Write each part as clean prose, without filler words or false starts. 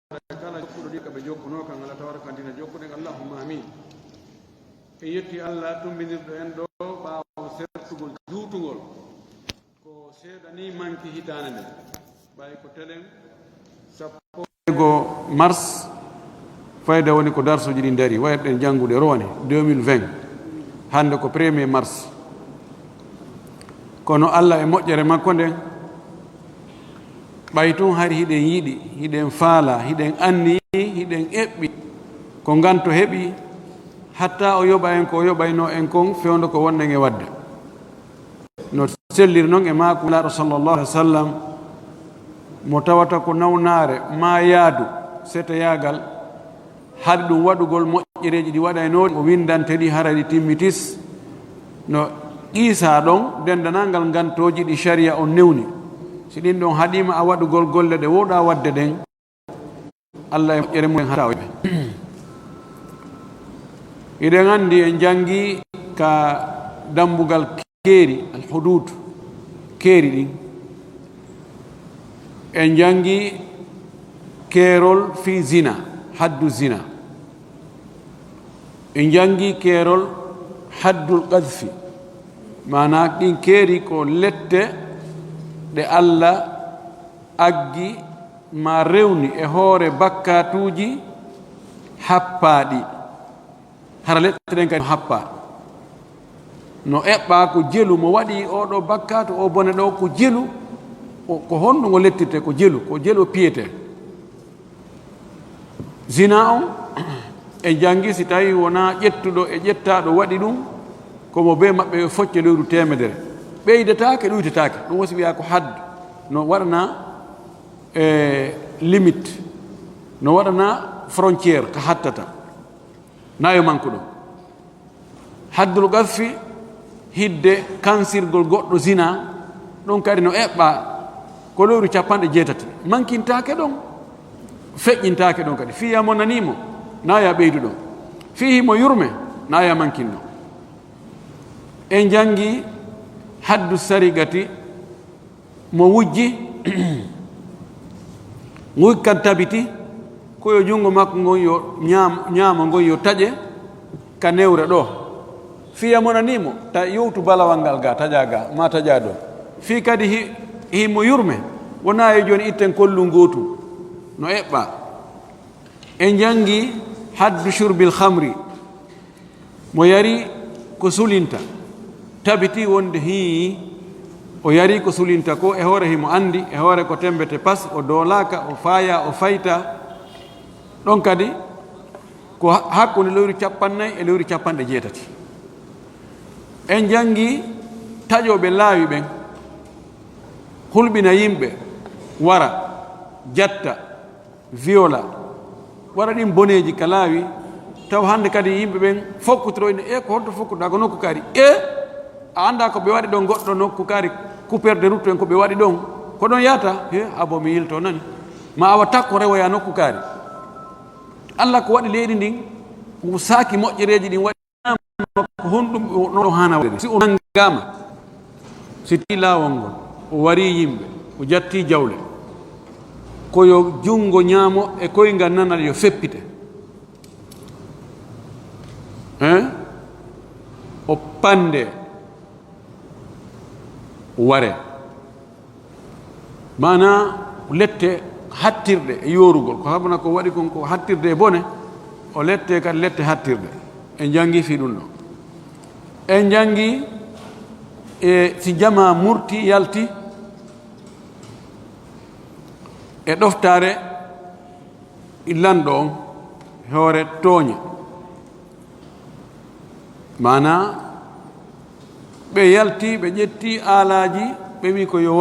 kala jokkuɗo ɗi kaɓe jokkuno kan Allah tawara kandina jokkuɗen allahumma amin. En yetti Allah tumbinirɗo en ɗo ɓaawo sertugol juutugol ko seeɗa ni manki hitande nde ɓawi ko telen 1 mars fayda woni ko darsuji ɗi dari wayatɗen janngude rowani 2020 hande ko 1er mars kono Allah e moƴƴere makko nden ɓay tun hari hiɗen yiɗi hiɗen faala hiɗen anni hiɗen eɓɓi ko nganto heɓi hatta o yoɓa en ko o yoɓayno en kon fewndo ko wonɗen e wadde no sellir noon e maako laaɗo sallllahu alih wa sallam mo tawata ko nawnare ma yaadu seta yaagal haɗi ɗum waɗugol moƴƴereji ɗi waɗaynoɗi o windanteɗi hara ɗi timmitis no qiisa ɗon dendanalngal ngantoji ɗi sharia on newni si ɗin ɗon haɗima a waɗugol golle ɗe woɗa wadde ɗen Allah e moƴƴere mumen hata ɓe eɗen andi en jangi ka dambugal keeri alhudud keeri ɗin en jangi keerol fi zina haddu zina en jangi keerol haddul qadfi mana ɗin keeri ko lette ɗe Allah aggi ma rewni e hoore bakkatuji happaɗi hara lette ɗen kadi happa no eɓɓa ko jelu mo waɗi oɗo bakkatu o bone ɗo ko jelu ko honno ngo lettirte ko jelu piyete zina on e jangi si tawi wona ƴettuɗo e ƴettaɗo waɗi ɗum komo be maɓɓe yo focce lewru temedere ɓeydetake ɗuytetake ɗum wasi wiya ko hadd no waɗana limite no waɗana frontiére ko hattata nayo manko ɗum haddul gasfi hidde kansirgol goɗɗo zina ɗum kadi no eɓɓa ko lewru 60 mankintake ɗon feƴƴintake ɗon kadi fiya mo nanimo naya ɓeydu ɗon fihi mo yurme naya mankinno en jangi haddu sarigati mo wujji wujkan tabiti koyo jungo makko ngon yo ñaama ngon yo taƴe ka newre ɗo fiya mo nanimo ta yowtu balawal ngal ga taƴa ga ma taƴa ɗo fi kadi himo yurme wona e joni itten kollu gotu no eɓɓa en jangi haddu shurbil khamri mo yari ko sulinta tabiti wonde hi o yari ko sulinta ko e hoore himo andi e hoore ko tembete pas o doolaka o faaya o fayta ɗon kadi ko hakkunde lewru 40 e lewru 60 en jangi taƴoɓe laawi ɓen hulɓina yimɓe wara jatta viola wara ɗin boneji ka laawi taw hande kadi yimɓe ɓen fokkutiroyne ko holto fokkuɗa ko nokku kaari a anda ko ɓe waɗi ɗon goɗɗo nokku kaari couperde route en ko ɓe waɗi ɗon ko ɗon yata abo mi yilto nani ma awa takko rewoya nokku kaari Allah ko waɗi leydi ndin ko saaki moƴƴereji ɗin waɗi ko honɗum no hana waɗi si o nangama si ti laawol ngol o wari yimɓe o jatti jawle koyo jungo ñaamo e koyngal nanal yo feppite o pande ware mana lette hattirɗe e yorugol ko habna ko waɗi kon ko hattirde e bone o lette kadi lette hattirɗe en jangi fi ɗum ɗo en jangi si jama murti yalti e ɗoftare illanɗo on hoore tooñe mana ɓe yalti ɓe ƴetti aalaji ɓe wi ko yo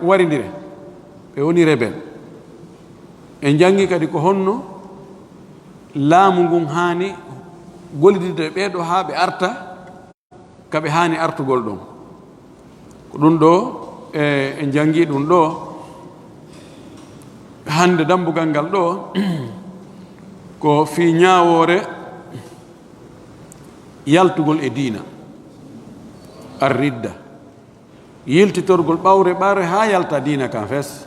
waridire ɓe woni rebel en jangi kadi ko honno laamu ngun haani gollidide ɓeeɗo haa ɓe arta kaɓe haani artugol ɗon ko ɗum ɗo en jangi ɗum ɗo hande dambugal ngal ɗo ko fi ñaawore yaltugol e diina arridda yiltitorgol ɓawre ɓare ha yalta diina kan fes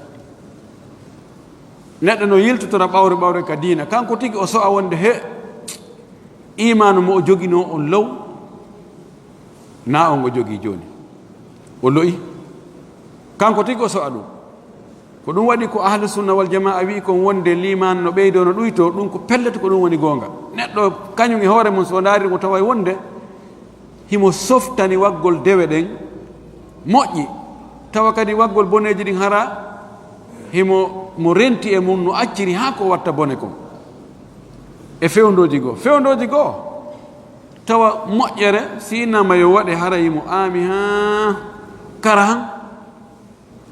neɗɗo no yiltotora ɓawre ka diina kanko tigi o so'a wonde he imanu mo o jogino on low na on o jogii jooni o lo'i kanko tigi o so'a ɗum ko ɗum waɗi ko ahlu sunna wal jamaa wi kon wonde liman no ɓeydo no ɗuyto ɗum ko pellete ko ɗum woni goonga neɗɗo kañum e hoore mum so ndaari mo tawa wonde himo softani waggol dewe ɗen moƴƴi tawa kadi waggol boneji ɗin hara mo renti e mum no acciri haa ko watta bone kon e fewndoji goo tawa moƴƴere si innama yo waɗe hara himo aami ha kara han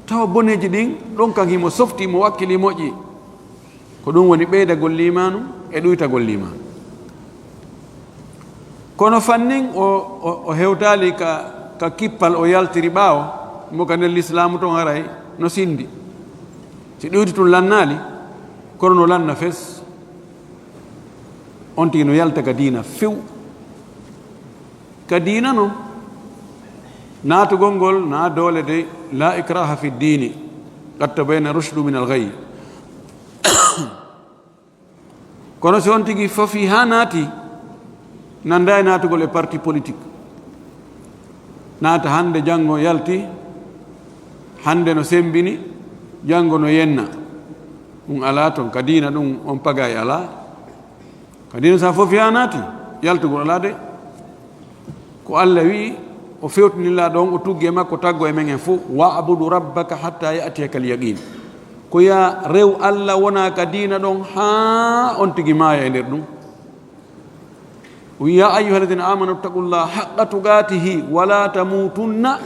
tawa boneji ɗin ɗon kan himo softi mo wakkili moƴƴi ko ɗum woni ɓeydagol limanu e ɗuytagol limanu kono fannin o hewtali ka kippal o yaltiri ɓaawo mo ka nder l'islamu ton haray no sindi si ɗuyti tun lannali kono no lanna fes on tigi no yalta ka diina few ka diina noon naatugol ngol na doole de la ikraha fi ddini qad tabayna rushdu min alghayy kono si on tigi fofi ha naati nanda e naatugol e parti politique naata hande janngo yalti hande no sembini janngo no yenna ɗum ala toon ka diina ɗum on paga e ala ka diina sa fofi ha naati yaltugol ala de ko Allah wi o fewtinilla ɗon o tuggi e makko taggo e men en fof wa'budu rabbaka hatta ya'tiyaka al-yaqin ko ya rew Allah wona ka diina ɗon ha on tigi maaya e nder ɗum ya ayyuha alladhina amanu ittaqullaha haqqa tuqatihi wala tamutunna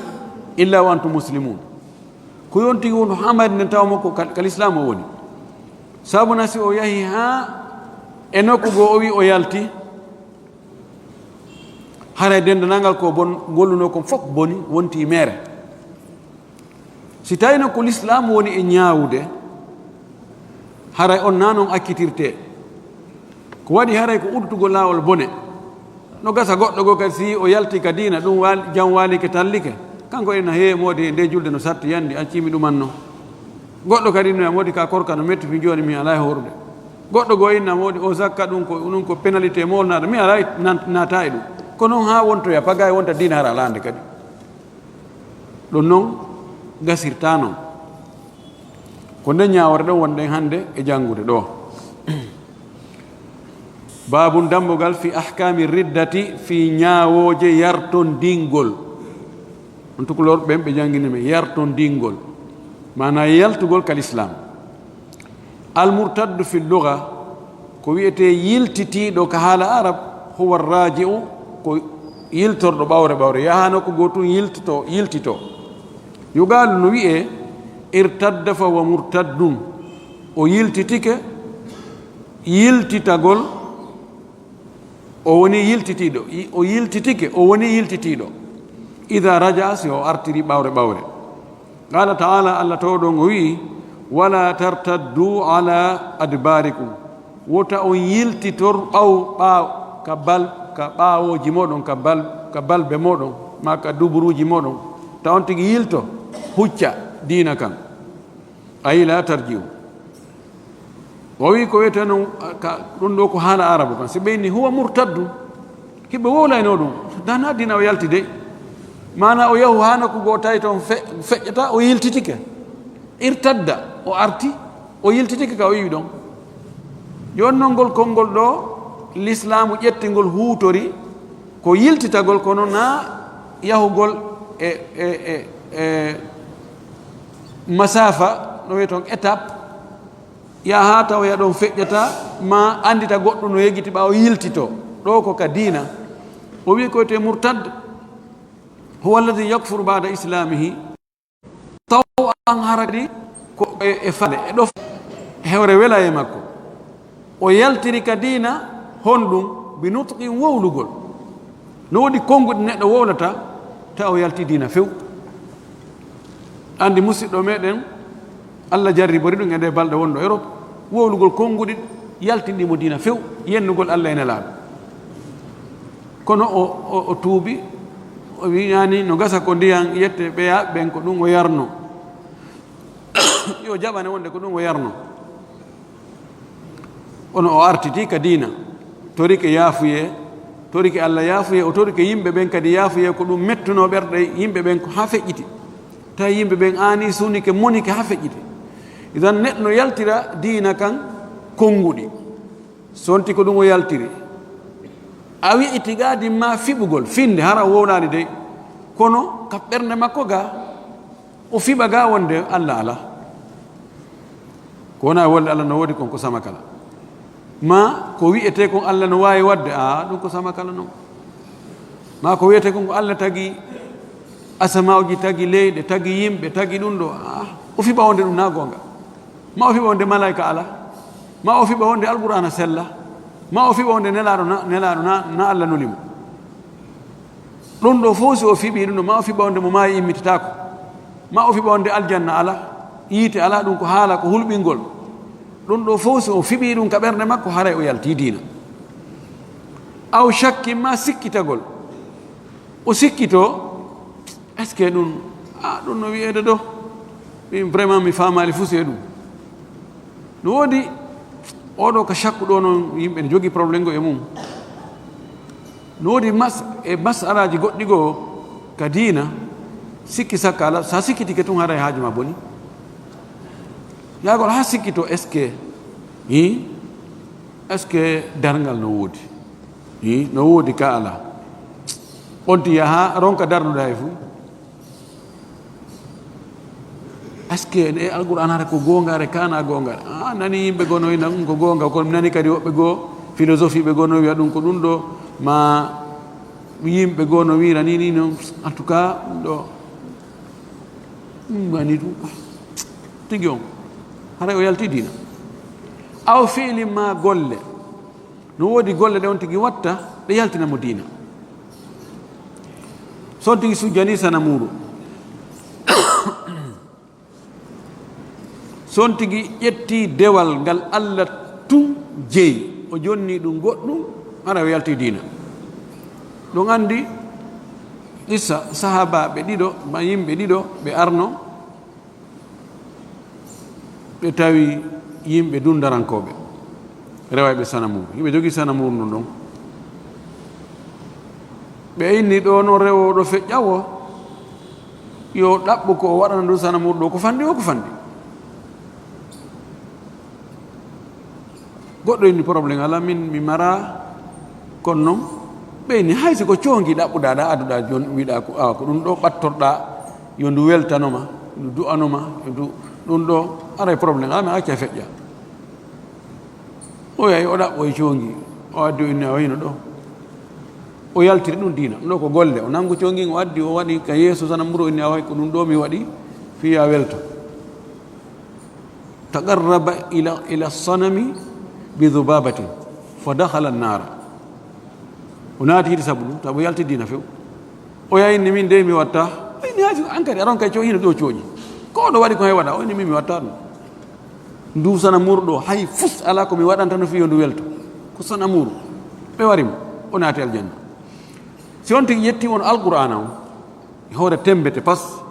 illa wa antum muslimun ko yon tigi won hamade nden taw makko kal islam o woni sabuna si o yahi ha e nokku go o wi o yalti hara dendanangal ko bon golluno ko fof boni wonti mere si tawino ko l'islam woni e ñaawude haray on nanon akkitirte ko waɗi haray ko uddutugol laawol bone no gasa goɗɗo go kadi si o yalti ka diina ɗum jam waalike tallike kanko ena heemode nde julde no satti yandi accimi ɗumanno goɗɗo kadi no modi ka korka no metti fi joni mi ala horde goɗɗo go inna modi o zakka ɗum ko pénalité molnaɗo mi ala naata e ɗum ko noon ha wontoya paga e wonta diina hara alande kadi ɗum noon gasirta noon ko nde ñawore ɗon wonɗen hande e janngude ɗo babun dambogal fi ahkami riddati fi ñaawoje yarton dingol on tukulor ɓen ɓe jangguinime yarton dingol mana yaltugol kal islam almurtaddu fi lluga ko wiyete yiltitiɗo ka haala arab huwa raji'u ko yiltorɗo ɓawre yahano ko gotun yiltito yugalu no wiye irtadda fa wa murtaddun o yiltitike yiltitagol o woni yiltitiɗo o yiltitike o woni yiltitiɗo ida raja si o artiri ɓawre qala taala allah tawɗon o wi wala tartaddu ala adbarikum wota on yiltitor ka ɓawoji moɗon ka balbe moɗon ma ka duburuji moɗon ta on tigi yilto hucca diina kan ayi la tarjiu o wi ko wiyete noon ɗum ɗo ko haala arabu kan so ɓeyni huwa murtaddu hiɓe wowlayno ɗum dana dina o yalti de mana o yahu ha nokku goo tawi toon feƴƴata o yiltitike irtadda o arti o yiltitike ka o wi ɗon joni noon ngol konngol ɗo l'islamu ƴettingol huutori ko yiltitagol kono na yahugol e masafa no wiye toon étape yaha taw ya ɗon feƴƴata ma andita goɗɗo no yegiti ɓawo yiltito ɗo ko ka diina o wi koyte murtad huwa alladi yakfuru bada islamihi taw an haradi ko e fade e ɗo hewre wela e makko o yaltiri ka diina honɗum bi nutqin wowlugol no woɗi konnguɗe neɗɗo wowlata ta o yalti diina few andi musidɗo meɗen Allah jarribori ɗum e nde balɗe wonɗo Europe wowlugol konnguɗi yaltinɗimo diina few yennugol Allah ene laaɓi kono o tuubi o wiyani no gasa ko ndiyan yette ɓeya ɓen ko ɗum o yarno yo jaɓane wonde ko ɗum o yarno ono o artiti ka diina tori ke yaafuye tori ke Allah yaafuye o tori ke yimɓe ɓen kadi yaafuye ko ɗum mettuno ɓerɗe yimɓe ɓen ko ha feƴƴiti tawi yimɓe ɓen aani sunike monike ha feƴƴiti idan neɗɗo no yaltira diina kan konnguɗi sonti ko ɗum o yaltiri a wi'i tiga dimma fiɓugol finde hara wownani dey kono ka ɓernde makko ga o fiɓa ga wonde Allah ala ko wona wolde Allah no woodi kon ko sama kala ma ko wi'ete kon Allah no wawi wadde a ɗum ko sama kala noon ma ko wiyete kon ko Allah tagi asamauji tagi leyɗe tagi yimɓe tagi ɗum ɗo o fiɓa wonde ɗum na gonga ma o fiɓa wonde malaika ala ma o fiɓa wonde alqur'ana sella ma o fiɓa wonde nelaɗo na Allah nolimo ɗum ɗo fof si o fiɓi ɗum ɗo ma o fiɓa wonde mo maayi immitatako ma o fiɓa wonde aljanna ala yiite ala ɗum ko haala ko hulɓingol ɗum ɗo fof si o fiɓi ɗum ka ɓernde makko haray o yalti diina aw shakki ma sikkitagol o sikkito est ce que ɗum ɗum no wiyede ɗo min vraiment mi famali fuu se ɗum no woodi oɗo ko shakku ɗo noon yimɓe ne jogii probléme go e mum no woodi masalaji goɗɗi goo ka diina sikki sakka ala sa sikkitike tun haray haaju ma boni yaagol ha sikkito est ce que darngal no woodi no woodi ka ala onti yaha ronka darnuɗa e fuu est ce que e alqur'an hata ko gongare kana gongare nani yimɓe goo no wina ɗum ko gonga kono nani kadi woɓɓe goo philosophie ɓe goo no wiya ɗum ko ɗum ɗo ma yimɓe goo no wira ni noon en tout cas ɗum ɗo wani ɗum tigi on hara o yalti diina aw fiili ma golle no woodi golle ɗe on tigi watta ɗe yaltinamo diina son tigi sujjani sana muɗum son tigi ƴetti dewal ngal Allah tun jeeyi o jonni ɗum goɗɗum hara o yalti diina ɗum andi issa sahabaɓe ɗiɗo ma yimɓe ɗiɗo ɓe arno ɓe tawi yimɓe dundarankoɓe rewayɓe sanamuru yimɓe jogii sanamuru non ɗon ɓe inni ɗo no rewoɗo feƴƴawo yo ɗaɓɓu ko o waɗana ɗum sanamuru ɗo ko fandi o ko fandi goɗɗo inni probléme ala min mi mara kono noon ɓeyni haysi ko coongi ɗaɓɓuɗa ɗa adduɗa joni wiɗa ko awa ko ɗum ɗo ɓattorɗa yo ndu weltanoma ndu du'anoma ɗum ɗo aray probléme ala mi acca feƴƴa o yahi o ɗaɓɓoye coongi o addi o inni a wayno ɗo o yaltiri ɗum diina ɗum ɗo ko golle o nangu coongi o addi o waɗi ka yeeso sanamuru o inni a way ko ɗum ɗo mi waɗi fiya welto taqarraba ila sanami bi dubabatin fa dakhala annara o naati hiti sabu ɗum taw o yalti diina few o yayinni min de mi watta ni haji an kadi aron kay hino ɗo cooƴi ko ɗo waɗi ko hay waɗa o inni min mi watta ɗum ndu sana murɗo hay fus ala ko mi waɗanta no fiyo ndu welto ko sana muru ɓe warimo o naati aljanna si on tigi yetti on alqur'ana o e hoore tembete pas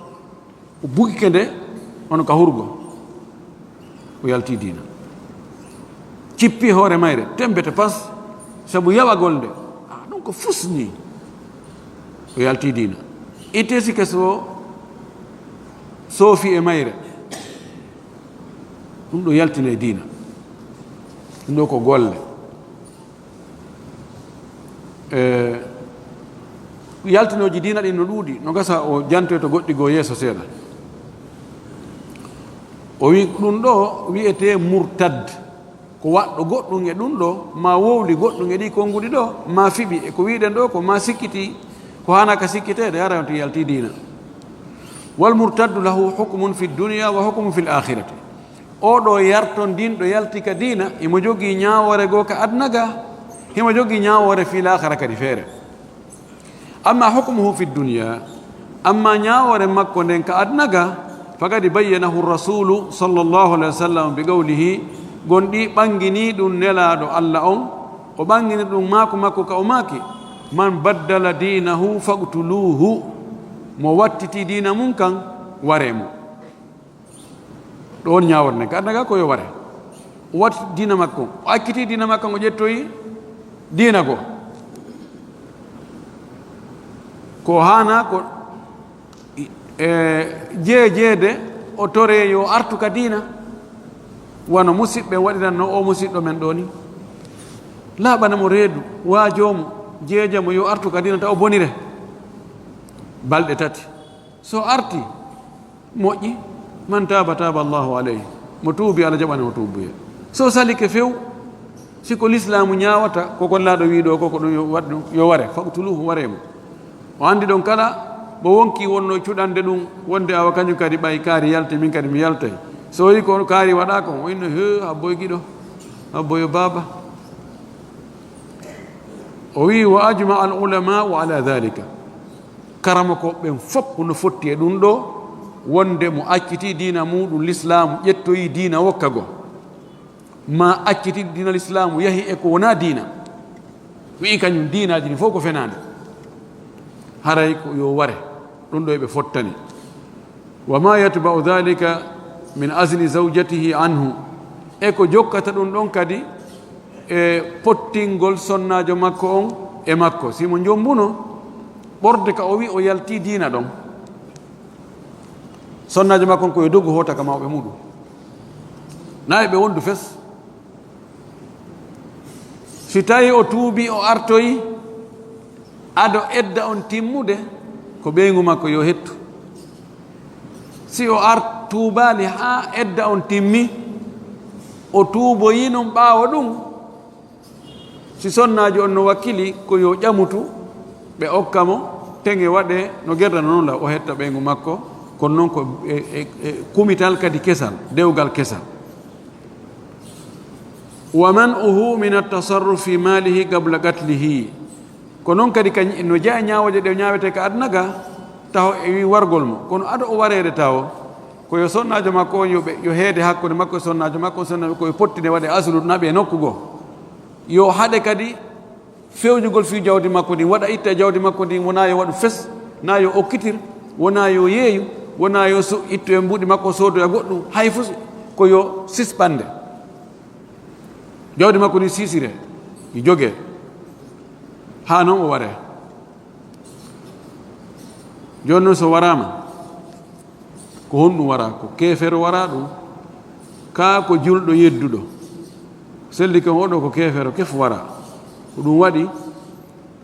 o bugike nde on ka hurgo o yalti diina cippi hoore mayre tembete pas sabu yaɓagol nde ɗum ko fusni o yalti diina itte sike so soofi e mayre ɗum ɗo yaltine diina ɗum ɗo ko golle yaltinoji diina ɗin no ɗuuɗi no gasa o jantoy to goɗɗi goo yeeso seeɗa o wi ɗum ɗo wiyete murtad ko waɗɗo goɗɗum e ɗum ɗo ma wowli goɗɗum e ɗi konnguɗi ɗo ma fiɓi e ko wiɗen ɗo ko ma sikkiti ko hana ka sikkitede hara to yalti diina wal murtaddu lahu hukmun fi dunia wa hukmun fi l akhirati oɗo yarton din ɗo yalti ka diina imo jogii ñawore goo ka adna ga himo jogii ñawore fi l akhira kadi feere amma hukmuhu fi dunia amma ñawore makko nden ka adna ga faqad bayyanahu rasulu sallllahu alayhi wa sallam bi qawlihi gonɗi ɓangini ɗum nelaɗo Allah on o ɓangini ɗum maako makko ka o maaki man baddala dinahu faqtuluhu mo wattiti dina mum kan waremo ɗo on ñawore nden ka adna ga koyo ware wat dina makko o akkiti dina makko ngo ƴettoyi dina ko hana ko jeejeede o tore yo artu ka dina wono musidɓe waɗiranno o musidɗo men ɗo ni laaɓanamo reedu waajomo jeejamo yo artu ka dina taw o bonire balɗe tati so arti moƴƴi man taba taba allahu alayhi mo tuubi Allah jaɓana mo tuubuye so salike few siko l'islamu ñawata koko laaɗo wiiɗo koko ɗum yo waɗɗum yo ware faqtuluhu waremo o andi ɗon kala mo wonki wonno cuɗande ɗum wonde awa kañum kadi ɓay kaari yalte min kadi mi yaltay so wi ko kaari waɗa ko o inno he habboye giɗo habboyo baba o wi wa ajma al ulamau ala dhalika karama ko ɓen fof no fotti e ɗum ɗo wonde mo acciti dina muɗum l'islamu ƴettoyi dina wokka go ma acciti dina l'islamu yahi e ko wona dina wi kañum dinaji ni fof ko fenade haray ko yo ware ɗum ɗo eɓe fottani wa ma yatba'u dhalika min asli zawjatihi anhu e ko jokkata ɗum ɗon kadi e pottingol sonnajo makko on e makko simo jombuno ɓorde ka o wi o yalti dina ɗon sonnajo makko on koye doggu hota ka mawɓe muɗum na ɓe wondu fes si tawi o tuubi o artoyi aɗo edda on timmude ko ɓeygu makko yo hettu si o tuubali ha edda on timmi o tuuboyi non ɓaawa ɗum si sonnajo on no wakkili ko yo ƴamutu ɓe okkamo teŋe waɗe no gerdano noon la o hetta ɓeygu makko kono noon ko kumital kadi kesal dewgal kesal wa man'uhu min at-tasarruf fi malihi qabla qatlihi ko noon kadi no jeeya ñaawoje ɗe ñaawete ka aduna ga taw e wi wargol mo kono aɗa o wareede taw koyo sonnajo makko on yo heede hakkude makko e sonnajo makko sonnajo koye pottine waɗe aslu naɓe e nokku goo yo haɗe kadi fewjugol fi jawdi makko ndin waɗa itta jawdi makko ndin wona yo waɗu fes na yo okkitir wona yo yeeyu wona yo ittu e mbuɗi makko soodoya goɗɗum hay fof koyo sispande jawdi makko ndi sisire yo jogee ha noon o ware joni noon so warama ko honɗum wara ko keefero wara ɗum ka ko julɗo yedduɗo selli kam oɗo ko keefero kef wara ko ɗum waɗi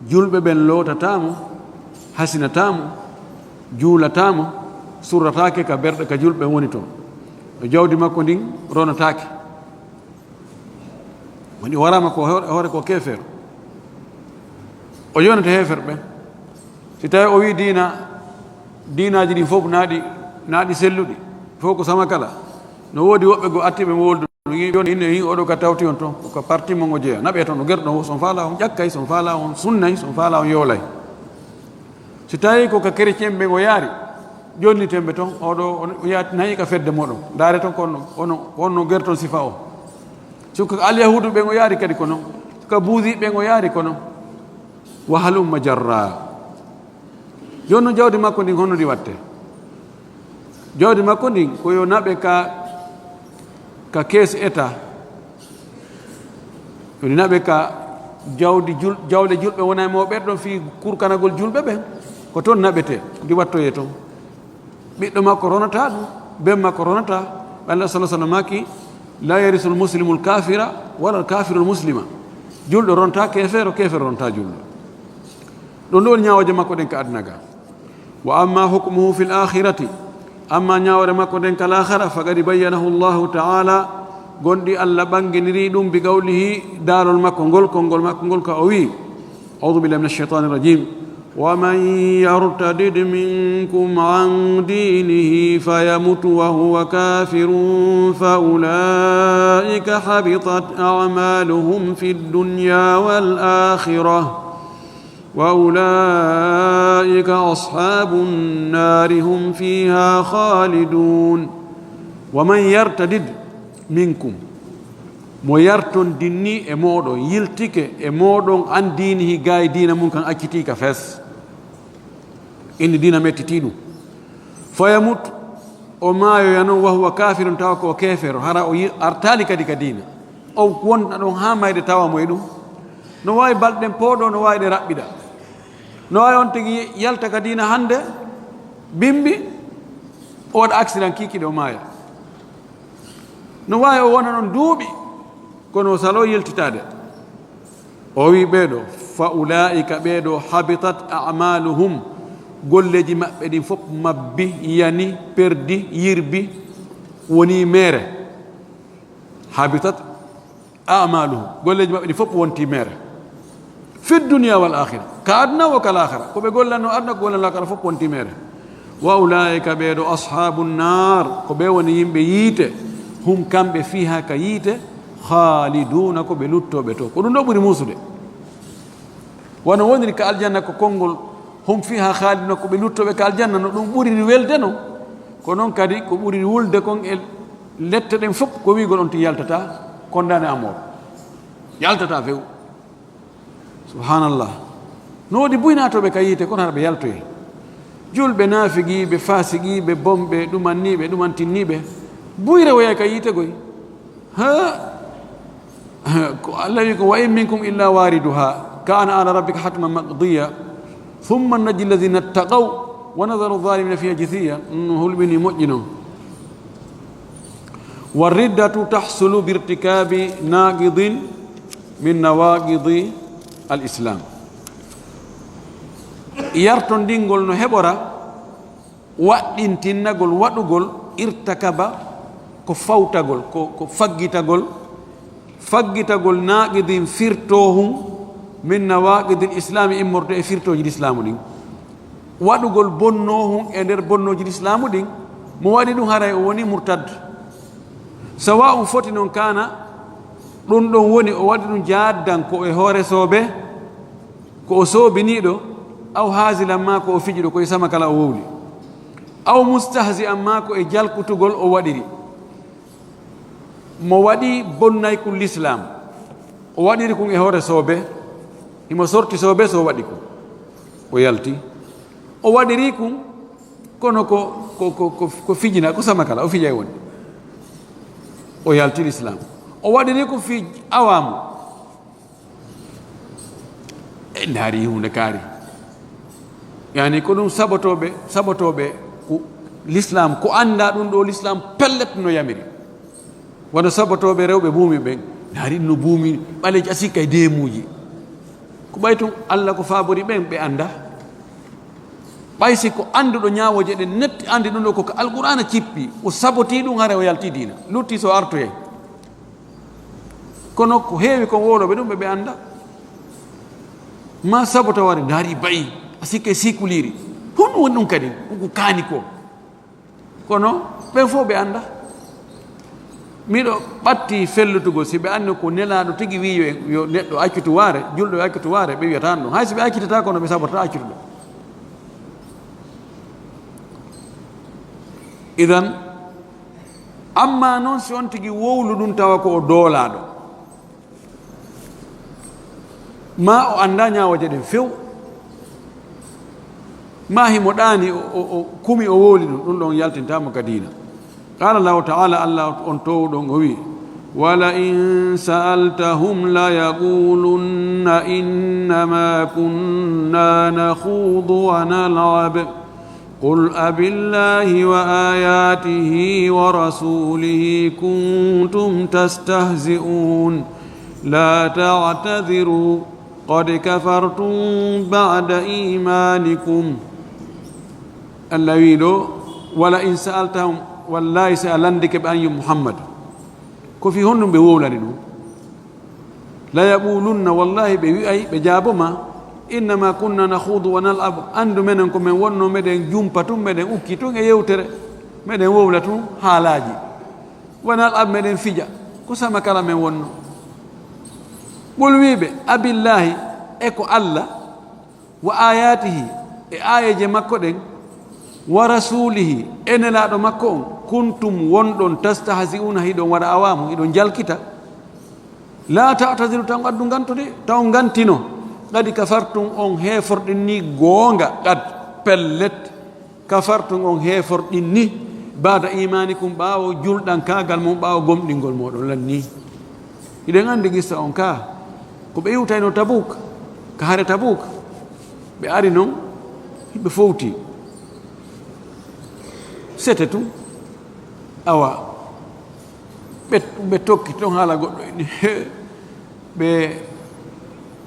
julɓe ɓen lootatamo hasinatamo juulatamo surratake ka berɗe ka julɓe woni toon o jawdi makko ndin ronatake woni warama ko hoore ko keefero o yonata heefere ɓen si tawi o wi dinaji ɗin fof naaɗi selluɗi fof ko sama kala no woodi woɓɓe go attiɓe woldu joni inne hi oɗo ka tawti on toon ko parti mo ngo jeeya naɓe toon no gerɗo son faala on ƴakkay son faala on sunnay son faala on yoolay si tawi ko ka chrétien ɓe ngo yaari jonnitemɓe toon oɗo o yaati nayi ka fedde moɗon ndaare toon konno gerton sifa o siko alyahudu ɓe ngo yaari kadi ko noon ka buusi ɓe ngo yaari ko noon wa halumma jarra joni no jawdi makko ndin honno ndi watte jawdi makko ndin koyo naɓe ka kees état yoni naɓe ka jawɗe julɓe wona e mawɓe ɗon fi kurkanagol julɓe ɓen ko toon naɓete ndi wattoye toon ɓiɗɗo makko ronata ɗum ben makko ronata Allah sallallahu alaihi wasallam maki la yarisul muslimu l kafira wala l kafiru l muslima julɗo ronta kefero ronta julɗo ɗon ɗo woni ñawoje makko ɗen ka aduna ga wa amma hukmuhu fi l akhirati amma ñawore makko ɗen ka lahara faqad bayyanahu llahu taala gonɗi Allah ɓanginiri ɗum bi qawlihi darol makko ngol konngol makko ngol ka o wi audu billahi min alcheytani irrajim ومن يرتدد منكم عن دينه فيمت وهو كافر فأولئك حبطت أعمالهم في الدنيا والآخرة وأولئك أصحاب النار هم فيها خالدون ومن يرتدد منكم mo yarton dinni e moɗon yiltike e moɗon an dinihi gaye dina mum kan accitika fes indi dina mettiti ɗum fayamut o maayoya noon wahuwa kafirun tawa ko kefero hara o artali kadi ka dina o wonɗa ɗon ha mayde tawa moye ɗum no wawi balɗen pooɗo no wawi ɗe raɓɓiɗa no wawi on tigi yalta ka dina hande bimbi o waɗa accident kikiɗe o maaya no wawi o wona ɗon duuɓi kono o salo yeltitade o wi ɓeeɗo fa ulaika ɓeeɗo habitat amaluhum golleji maɓɓe ɗin fof mabbi yani perdi yirbi woni mere habitat amaluhum golleji maɓɓe ɗin fof wonti mere fi dunia wal akhira ka aduna wo kal akhira ko ɓe gollanno aduna ko gollanno akara fof wonti mere wa ulaika ɓeeɗo ashabu nnar ko ɓe woni yimɓe yiite hum kamɓe fiha ka yiite khaliduna ko ɓe luttoɓe to ko ɗum ɗo ɓuri musude wono woniri ka aljanna ko konngol hum fiha khaliduna ko ɓe luttoɓe ka aljanna no ɗum ɓuriri welde no ko noon kadi ko ɓuriri wulde kon e lette ɗen fof ko wigol on ti yaltata condamné à mort yaltata few subhanallah no wodi buynatoɓe ka yiite kono haɗa ɓe yaltoye julɓe naafigiɓe fasigiɓe bomɓe ɗumanniɓe ɗumantinniɓe buyre woya ka yiite goy ko allah wi ko wa in minkum illa wariduha kana ala rabbika hatman maqdiya thumma najji alladina ttaqaw wa nadaru zalimina fiha jithiya hulɓini moƴƴi noon والردة تحصل بارتكاب ناقض من نواقض الإسلام yarton ndingol no heɓora waɗɗintinnagol waɗugol irtakaba ko fawtagol ko faggitagol naqidin firtohum min nawaqidil islami immorto e firtoji l'islamu ɗin waɗugol bonnohum e nder bonnoji l'islamu ɗin mo waɗi ɗum haray o woni murtad sawa'un foti noon kana ɗum ɗon woni o waɗi ɗum jaddan ko e hoore soobe ko o soobiniɗo aw haasilan ma ko o fijiɗo koye sama kala o wowli aw mustahzi an ma ko e jalkutugol o waɗiri mo waɗi bonnaykul l'islam o waɗiri kum e hoore soobe imo sorti soobe so waɗi kum o yalti o waɗiri kum kono ko fijina ko sama kala o fijay woni o yalti l'islam o waɗiri kum fi awamu e ndaari hunde kaari yani ko ɗum sabotoɓe ko l'islam ko anda ɗum ɗo l'islam pellet no yamiri wono sabotoɓe rewɓe buumi ɓen naari no buumi ɓaleji asikka e deemuji ko ɓay tun allah ko fabori ɓen ɓe anda ɓay si ko anduɗo ñawoje ɗen netti andi ɗum ɗo koko alqur'ana cippi o saboti ɗum hara o yalti dina lutti so artoye kono ko heewi kon woloɓe ɗum ɓe anda ma sabota wari ndaari bayi asikke sikuliri honɗum woni ɗum kadi ko kaani ko kono ɓen fof ɓe anda miɗo ɓatti fellutugol si ɓe anndi ko nelaɗo tigi wi yo neɗɗo accitu waare julɗo yo accitu waare ɓe wiyatan ɗum hay so ɓe accitata kono ɓe sabotata accituɗo idan amma noon si on tigi wowlu ɗum tawa ko o doolaɗo ma o anda ñawoje ɗen few ma himo ɗaani o kumi o wowli ɗum ɗum ɗon yaltintamo ka diina qala llahu taala allah on towɗon o wi wala in sa'altahum la yaqulunna innama kunna nakhudu wa nal'ab qul abillahi wa ayatihi wa rasulihi kuntum tastahzi'un la ta'tadhiru qad kafartum ba'da imanikum allah wi ɗo wala in sa'altahum wallahi si a landike ɓe an yo muhammad ko fi honɗum ɓe wowlani ɗum la yaqulunna wallahi ɓe wi'ay ɓe jaaboma innama kunna nakhudu wa nal'abu andu menen ko men wonno meɗen jumpa tun meɗen ukki tun e yewtere meɗen wowla tun haalaji wa nal'ab meɗen fija ko sama kala men wonno ɓol wiɓe abillahi e ko allah wa ayatihi e ayeje makko ɗen wa rasulihi e nelaɗo makko on kuntum wonɗon tastahzi'una hiɗon waɗa awamu hiɗon jalkita la ta'tadiru tan addu gantude taw gantino qad kafartum on heeforɗin ni goonga qad pellet kafartum on heeforɗin ni bada imanikum ɓaawo julɗan kagal mum ɓaawo gomɗingol moɗon lanni iɗen anndi gissa on ka ko ɓe iwtayno Tabuk ka hare Tabuk ɓe ari noon ɓe fowti sete tu awa ɓe tokki ton haala goɗɗo ini ɓe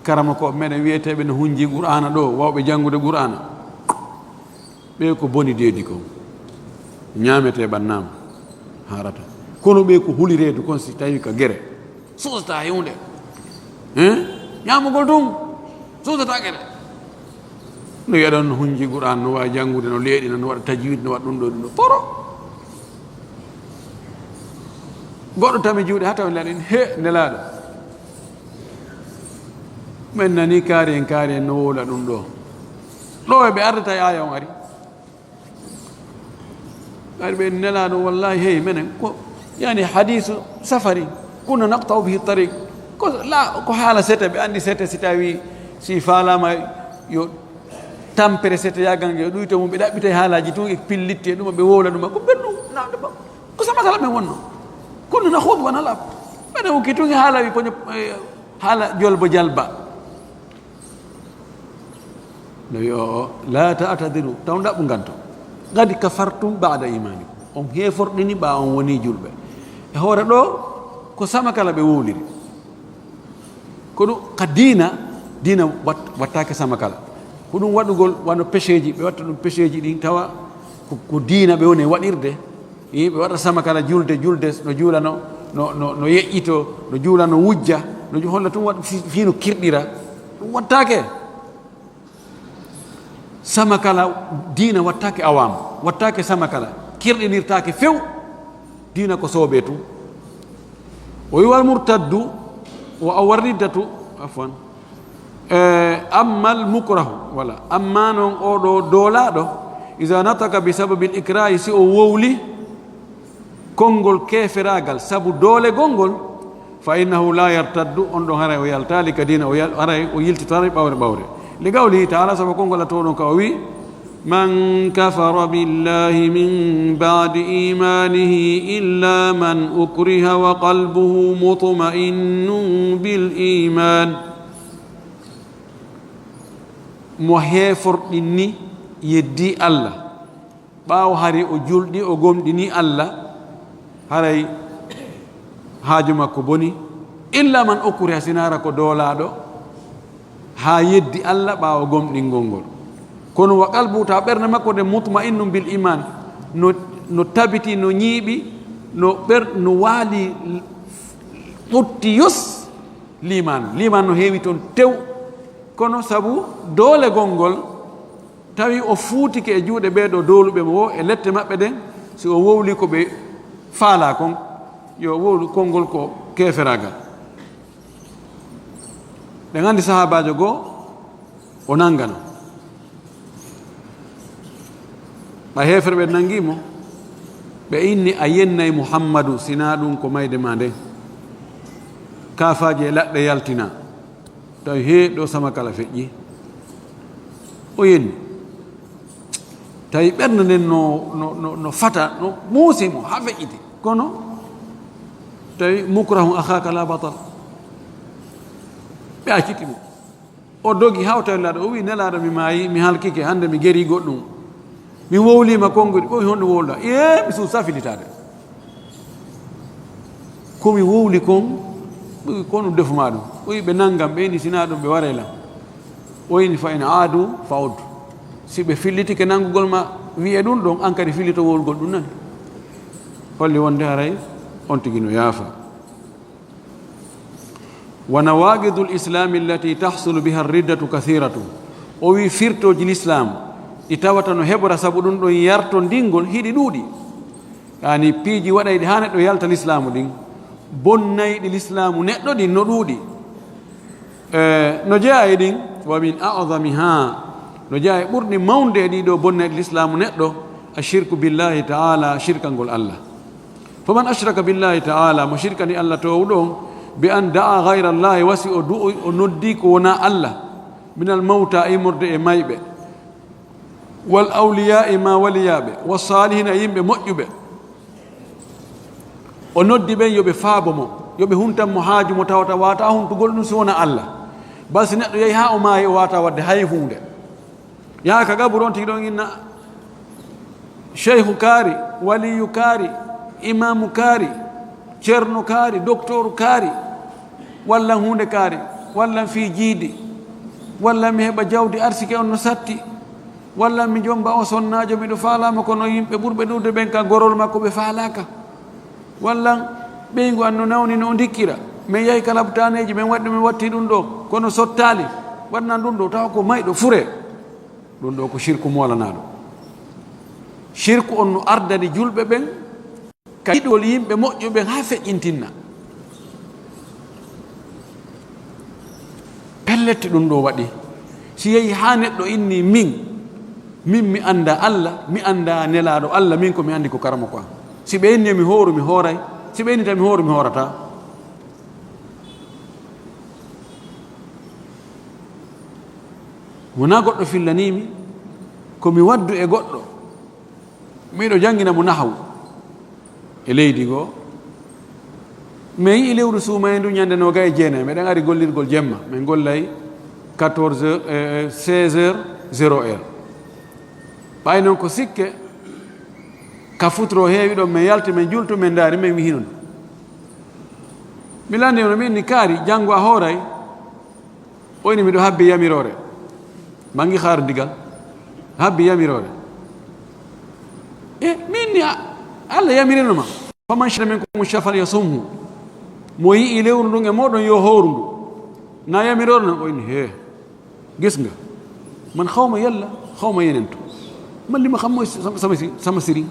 karama ko meɗen wiyeteɓe no hunji qur'ana ɗo wawɓe janngude qur'ana ɓe ko boni deedi ko ñaamete ɓannama harata kono ɓe ko hulireedu kon si tawi ka gere suusata hewnde ñaamugol tum suusata gere no yiyaɗon no hunji qur'an no wawi janngude no leeɗina no waɗa tajwid no waɗa ɗum ɗo ɗum ɗo poro goɗɗo tami juuɗe ha tawi laɗen nelaɗo men nani kaari en no wowla ɗum ɗo ɓe ardata e aya on ari ɓe nelaɗo wallahi hey menen ko yani hadisu safari kunna naqta'u bihi tariq ko haala sete ɓe anndi sete si tawi si faalama yo tampere sete yagange yo ɗuyto mum ɓe ɗaɓɓita e haalaji tun e pillitti e ɗuma ɓe wowla ɗuma ko ɓennu nawde ba ko samasala men wonno kunna nahudu wa nalab mbeɗen wukki tun e haala wi poño haala jolbo jalba no wi o la ta'tadiru taw ɗaɓɓu ganto gadi kafartum ba'da imani on heeforɗini ɓa on woni julɓe e hoore ɗo ko sama kala ɓe wowliri ko ɗum ka diina wattake sama kala ko ɗum waɗugol wano péché ji ɓe watta ɗum péché ji ɗin tawa ko diina ɓe woni e waɗirde ɓe waɗa sama kala julde no juulano no yeƴƴito no juulano wujja no holla tum waɗa fino kirɗira ɗum wattake sama kala diina wattake awam wattake sama kala kirɗinirtake few diina ko sooɓe tum o wiwal murtaddu o awarriddatu afwan ammal mukrahu wala amma noon oɗo doolaɗo iza nataka bi sababi l ikrahi si o wowli konngol keferagal sabu doole gongol fa innahu la yartaddu on ɗon haray o yaltali ka dina haray o yiltitare ɓawre li gawlihi taala sabu konngol a toɗon ka o wi man kafara billahi min ba'di imanihi illa man ukriha wa qalbuhu mutma'innun bil iman mo heeforɗinni yeddi Allah ɓaawo hari o julɗi o gomɗini Allah haray haaju makko boni illa man ukriha sinara ko doolaɗo ha yeddi Allah ɓaawo gomɗingol ngol kono wa qalbu ta ɓernde makko nde mutma'innum bil iman no tabiti no ñiiɓi no waali ɓutti yos liman no heewi toon tew kono sabu doole gongol tawi o fuutike e juuɗe ɓeeɗo dooluɓe mo wo e lette maɓɓe ɗen si o wowli ko ɓe faala kon yo wowlu konngol ko keferagal ɗen anndi sahabajo goo o nangano ɓa heefere ɓe nangimo ɓe inni a yennay Muhammadu sina ɗum ko mayde ma nden kaafaji e laɗɗe yaltina tawi heeɗo sama kala feƴƴi o yenni tawi ɓernde nden no fata no muusimo ha feƴƴiti kono tawi mukrahum akhaka la batal ɓe accitimo o dogi hawtawillaɗo o wi nelaɗo mi maayi mi halkike hande mi geri goɗɗum mi wowlima konngudi ɓoyi honɗo wowluɗa mi suuf safilitade komi wowli kon ɓoyi ko ɗum defuma ɗum ɓoyi ɓe nanngam ɓeyni sina ɗum ɓe warelam oyni fa in aadu fawd si ɓe fillitike nanngugol ma wiye ɗum ɗon an kadi fillito wowlugol ɗum nani holli wonde haray on tigi no yaafa wa nawaqidu l'islami allati tahsulu biha riddatu kathiratu o wi firtoji l'islam ɗi tawata no heɓora sabu ɗum ɗon yarto ndingol hiɗi ɗuuɗi yani piiji waɗayɗi ha neɗɗo yalta l'islamu ɗin bonnayɗi l'islamu neɗɗo ɗin no ɗuuɗi no jeeya e ɗin wa min a'dami ha no jeeya e ɓurɗi mawde e ɗiɗo bonnayɗi l'islamu neɗɗo ashirku billahi taala shirkal ngol Allah faman ashraka billahi taala mo shirkani Allah tow ɗon bi an da'a gayra allahi wasi o noddi ko wona Allah minal mawta imorde e mayɓe wal awliya ma waliyaɓe wa salihina yimɓe moƴƴuɓe o noddi ɓen yoɓe faabo mo yoɓe huntanmo haaju mo tawata wata huntugol ɗum si wona Allah basi neɗɗo yehi ha o maayi o wata wadde hay hunde yaha ka gaburu on tigi ɗon inna cheikhu kaari waliyu kaari imamu kaari ceerno kaari docteur kaari walla hunde kaari walla fi jiidi walla mi heɓa jawdi arsike on no satti walla mi jomba o sonnajo miɗo faalama kono yimɓe ɓurɓe ɗuurde ɓen ka gorol makko ɓe faalaka walla ɓeygu an no nawni no dikkira min yahi ka labtaneji min waɗi min watti ɗum ɗo kono sottali waɗnan ɗum ɗo tawa ko mayɗo fure ɗum ɗo ko shirku molanaɗo shirku on no ardani julɓe ɓen ka yiɗol yimɓe moƴƴuɓen ha feƴƴintinna pellette ɗum ɗo waɗi si yehi ha neɗɗo inni min mi anda Allah mi anda nelaɗo Allah min ko mi andi ko karama quoi si ɓe inni mi hooru mi hooray si ɓe inni tan mi hooru mi hoorata wona goɗɗo fillanimi komi waddu e goɗɗo miɗo jangina mo nahawu e leydi goo mi yii lewru suumayendu ñande no ga e jeenayi meɗen ari gollirgol jemma min gollay 14 heures 16 heures 0 heure ɓay noon ko sikke ka futuro heewi ɗon min yalti min jultu min daari min wi hinon mi landi no min ni kaari janngo a hooray oyni miɗo habbi yamirore mangi xaar ndigal habbi yamirore min ni Allah yamirinoma faman shahida minkum shahra yasumhu mo yii lewru ndun e moɗon yo howru ndu na yamirore nan oyni he gis nga man xawma yalla xawma yenen to man lima xam moy sama siri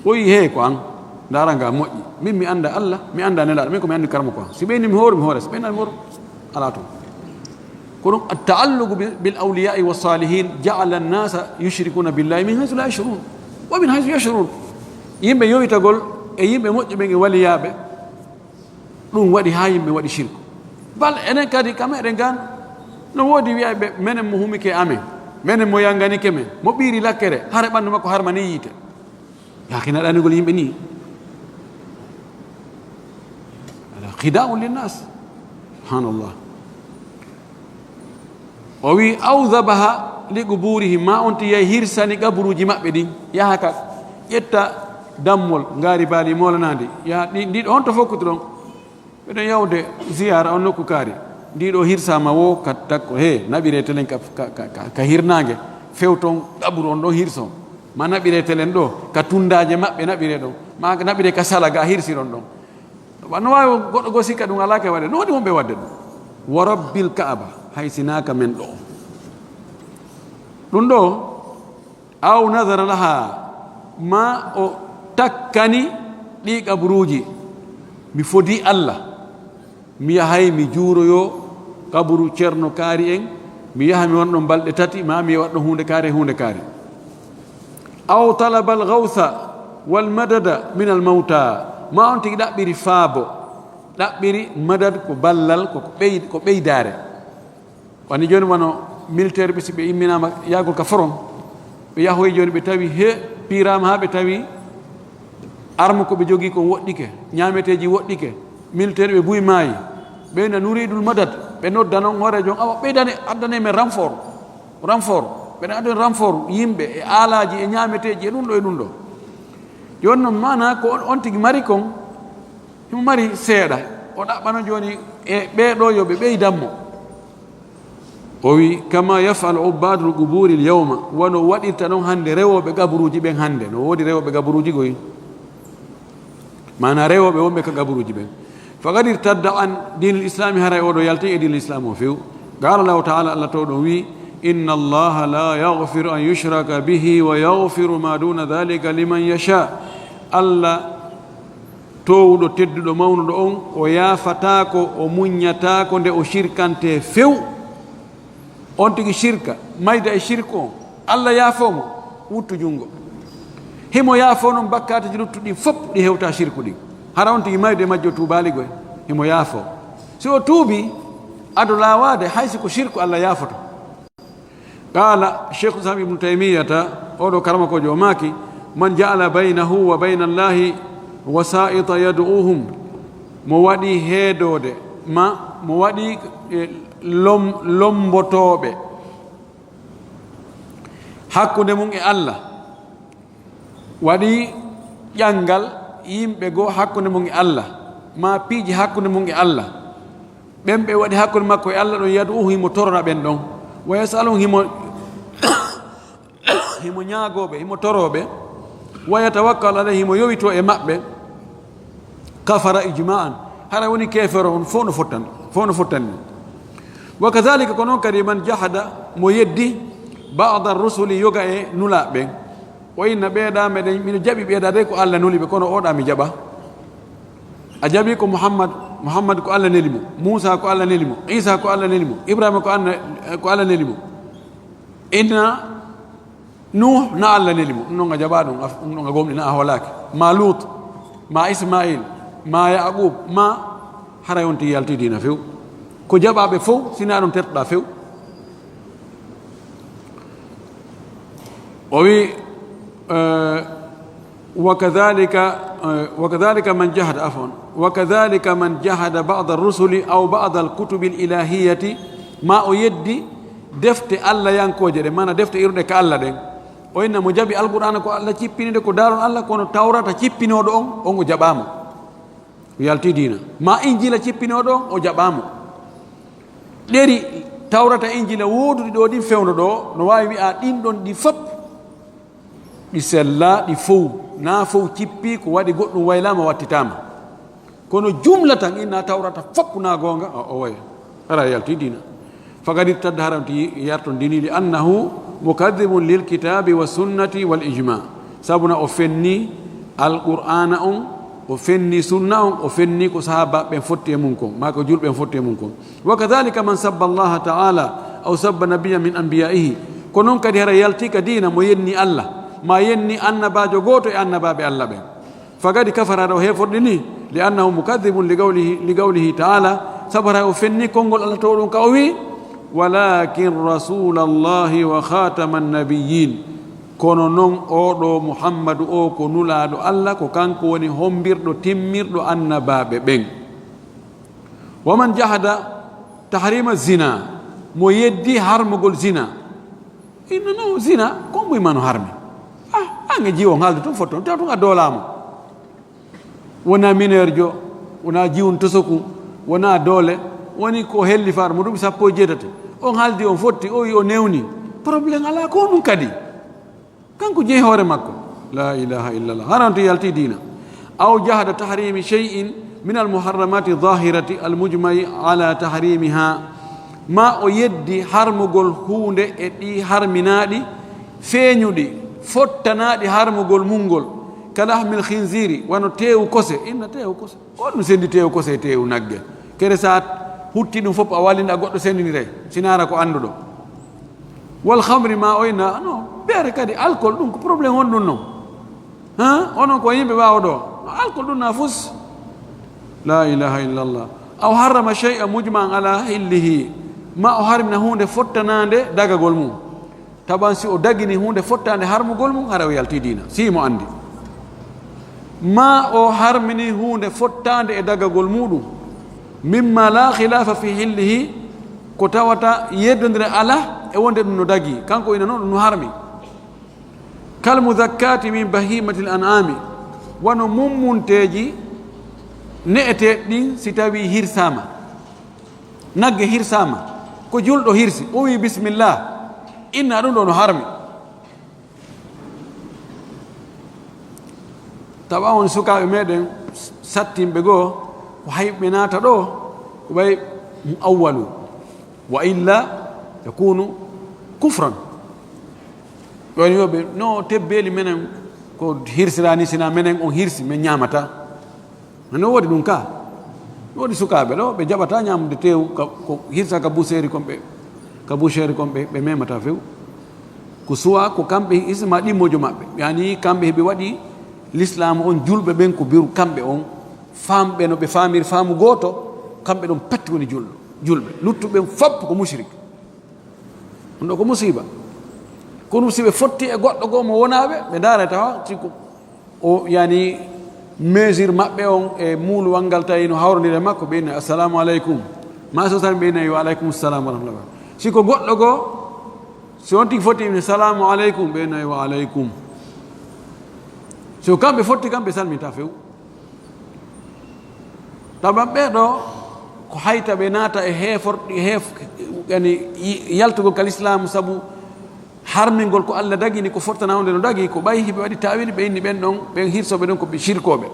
oyi he ko an daranga moƴƴi min mi anda Allah mi anda nelaɗo min ko mi andi karama ko si ɓeyni mi hoori mi hoores ɓeyna mi hooro ala toon kono attaallugu bil awliyai wa salihin jaala annasa yushrikuna billahi min haysu la yashurun wa min haysu yashurun yimɓe yoytagol e yimɓe moƴƴi ɓen e waliyaɓe ɗum waɗi ha yimɓe waɗi shirku bal enen kadi kam eɗen gan no woodi wiyaɓe menen mo humike amen menen mo yanganike men mo ɓiiri lakkere hare ɓanndu makko harmani yiite yakina ɗanigol yimɓe ni ala khida'un linnas subhanallah o wi awdabaha li quburihim ma on ti yahi hirsani gaburuji maɓɓe ɗin yaha ka ƴetta dammol ngaari baali molanadi yaha ndiɗo honto fokkuti ɗon ɓeɗon yawde ziyara on nokku kaari ndiɗo hirsama wo ka takko he naɓire telen ka hirnage fewton gaburu on ɗon hirson ma naɓire telen ɗo ka tundaje maɓɓe naɓire ɗon ma naɓire ka sala ga hirsiron ɗon no wawi goɗɗo go sikka ɗum ala ke waɗe no waɗi wonɓe wadde ɗum wa rabbil kaaba hay sinaka men ɗo ɗum ɗo aw nadara laha ma o takkani ɗi kaburuji mi fodi Allah mi yahay mi juuroyo kaburu ceerno kaari en mi yaha mi wonɗon balɗe tati ma mi waɗɗo hunde kaari aw talaba al gawtha wal madada min al mawta ma on tigi ɗaɓɓiri faabo ɗaɓɓiri madad ko ballal ko ɓeydare wani joni wono militaire ɓe si ɓe imminama yagol ka foron ɓe yahoyi joni ɓe tawi he pirama ha ɓe tawi arme ko ɓe jogui ko woɗɗike ñameteji woɗɗike militaire ɓe buy maayi ɓeyna nuridul madad ɓe nodda noon hoore jon awa ɓeydane addane men renfort ɓeɗen addani renfort yimɓe e aalaji e ñameteji e ɗum ɗo joni noon mana ko on tigi mari kon himo mari seeɗa o ɗaɓɓano joni e ɓeɗo yoɓe ɓeydanmo o wi kama yafalu ubadul quburi l yawma wono waɗirta ɗon hande rewoɓe gaburuji ɓen hande no woodi rewoɓe gaburuji goyi mana rewoɓe wonɓe ka gaburuji ɓen faqad irtadda an dinil islami haray oɗo yalti e dinil islam o few qala allahu taala allah to ɗon wi inna allaha la yaghfiru an yushraka bihi wa yaghfiru ma duna dhalika liman yasha allah towɗo tedduɗo mawnuɗo on o yafatako o muññatako nde o shirkante few on tigi shirka mayda e shirku on allah yaafomo wuttu jungo himo yaafo noon bakkataji luttuɗi fof ɗi hewta shirku ɗin hara on tigi mayde majjo tuubaligoy himo yaafo si o tuubi ado lawade haysi ko shirku allah yaafoto qala cheikh islam ibnu taymiyata oɗo karama kojo o maaki man jaala baynahu wa bayna allahi wasaita yad'uhum mo waɗi heedode ma mo waɗi lombotoɓe hakkude mum e Allah waɗi ƴangal yimɓe goo hakkude mum e Allah ma piiji hakkude mum e Allah ɓen ɓe waɗi hakkude makko e Allah ɗon yadu himo torona ɓen ɗon wa yasalum himo himo ñaagoɓe himo toroɓe wa yatawakkal alayhi himo yowito e maɓɓe kafara ijma'an hara woni kefero on fof no fottani wa kadhalika ko noon kadi man jahada mo yeddi ba'da rusuli yoga e nulaɓe ɓen o inna ɓeeɗa meɗen mino jaɓi ɓeeɗa de ko Allah nuli ɓe kono oɗa mi jaɓa a jaɓi ko muhammad ko Allah neli mo Musa ko Allah neli mo Isa ko Allah neli mo Ibrahima ko Allah neli mo inna Nuh na Allah neli mo ɗum noon a jaɓa ɗum ɗum a gomɗina a hoolaki ma Lut ma Ismail ma Yaqub ma hara yonti yaltidina few ko jaɓaɓe fof sina ɗum tertoɗa few o wi وكذلك من جحد عفوا وكذلك من جحد بعض الرسل أو بعض الكتب الإلهية ما يدي دفت الله ينكوجر ما دفت إرد كالله دين وإن مجابي القرآن كو الله تشيبيني دكو دار الله كونو توراة تشيبيني ودون أو جبامو يالتي دينا ما إنجيل تشيبيني ودون أو جبامو ليري توراة إنجيل وودو دو دين فيونو دو نواي بي دين دون دي فب ɗi sella ɗi fow na fow cippi ko waɗi goɗɗum waylama wattitama kono jumla tan inna tawrata fop na gonga o way ara yalti dina fagadi tadda haramti yarton dini li annahu mukadhibun lil kitabi was sunnati wal ijma sabuna o fenni alqur'ana on o fenni sunna on o fenni ko sahaba ben fotti e mun kon ma ko julɓe fotti e mun kon wa kadhalika man sabba Allah ta'ala aw sabba nabiyya min anbiya'ihi ko non kadi hara yalti ka dina mo yenni Allah ma yenni annabajo goto e annabaɓe Allah ɓen fagadi kafaraɗo o heforɗi ni li annahu mukadhibun li gawlihi ta'ala sabara o fenni konngol Allah to ɗum ka o wi walakin rasulallahi wa khatama annabiyin kono noon oɗo muhammadu o ko nulaɗo Allah ko kanko woni hombirɗo timmirɗo annabaɓe ɓen waman jahada tahrima zina mo yeddi harmugol zina inna no zina ko mbuyimano harmi ange jiwo haalde tun fotton taw tun a doolamo wona mineur jo wona jiwon tosoku wona doole woni ko helli far mo duɓi 17 on haaldi on fotti o wi o newni probléme ala ko ɗum kadi kanko jeeyi hoore makko la ilaha illallah haranto yalti dina aw jahada tahrimi shay'in min almuharramati dhahirati almujmai ala tahrimiha ma o yeddi harmugol hunde e ɗi harminaɗi feeñuɗi fottanaɗi harmugol mungol kala ahmil khinziri wano teewu kose inna teewu kose o ɗum sendi teewu kose e teewu nagge kere sa hutti ɗum fof a wallinɗa goɗɗo sendinire sinara ko anduɗo wal khamri ma o inna non ɓeere kadi alcool ɗum ko probléme on ɗum noon onon ko yimɓe ɓawa ɗo alcool ɗum na fus la ilaha illallah aw harrama shay'a mujman ala hillihi ma o harmina hunde fottanande dagagol mum taban si o dagini hunde fottande harmugol mum hara o yalti dina simo andi ma o harmini hunde fottande e dagagol muɗum mimma la khilafa fi hillihi ko tawata yeddodire ala e wonde ɗum no dagi kanko ina noon ɗum no harmi kal muzakkati min bahimati l an'ami wano mummunteji ne'ete ɗin si tawi hirsama nagge hirsama ko julɗo hirsi o wi bisimillah inna ɗum ɗo no harmi tawa on sukaɓe meɗen sattimɓe goo ko hayɓe naata ɗo ko ɓay awwalu wa illa yakunu kufran ɗon yoɓe no tebbeli menen ko hirsirani sina menen on hirsi min ñamata no woodi ɗum ka woodi sukaɓe ɗo ɓe jaɓata ñamude tew ko hirsa ka buseri konɓe ka bouchere konɓe ɓe memata few ko suwa ko kamɓe isma ɗimmojo maɓɓe yani kamɓe heɓe waɗi l'islam on julɓe ɓen ko biru kamɓe on famɓe no ɓe famiri faamu goto kamɓe ɗon patti woni julɓe luttuɓen fop ko mushrik ɗum ɗo ko musiba kono si ɓe fotti e goɗɗo goo mo wonaɓe ɓe daara tawa siko o yani mesure maɓɓe on e muuluwal ngal tawi no hawrodire makko ɓeyni assalamu aleykum ma so tan ɓeynayi wa aleykum salam wa rahmatullah siko goɗɗo goo si on tigi foti salamu aleykum ɓeynayi wa aleykum so kamɓe fotti kamɓe salminta few taban ɓeeɗo ko hayta ɓe naata e heeforɗi yani yaltugol kal islam sabu harmingol ko Allah dagini ko fortanawde no dagi ko ɓayi hiɓe waɗi tawili ɓe inni ɓen ɗon ɓen hirsoɓe ɗon ko ɓe shirkoɓe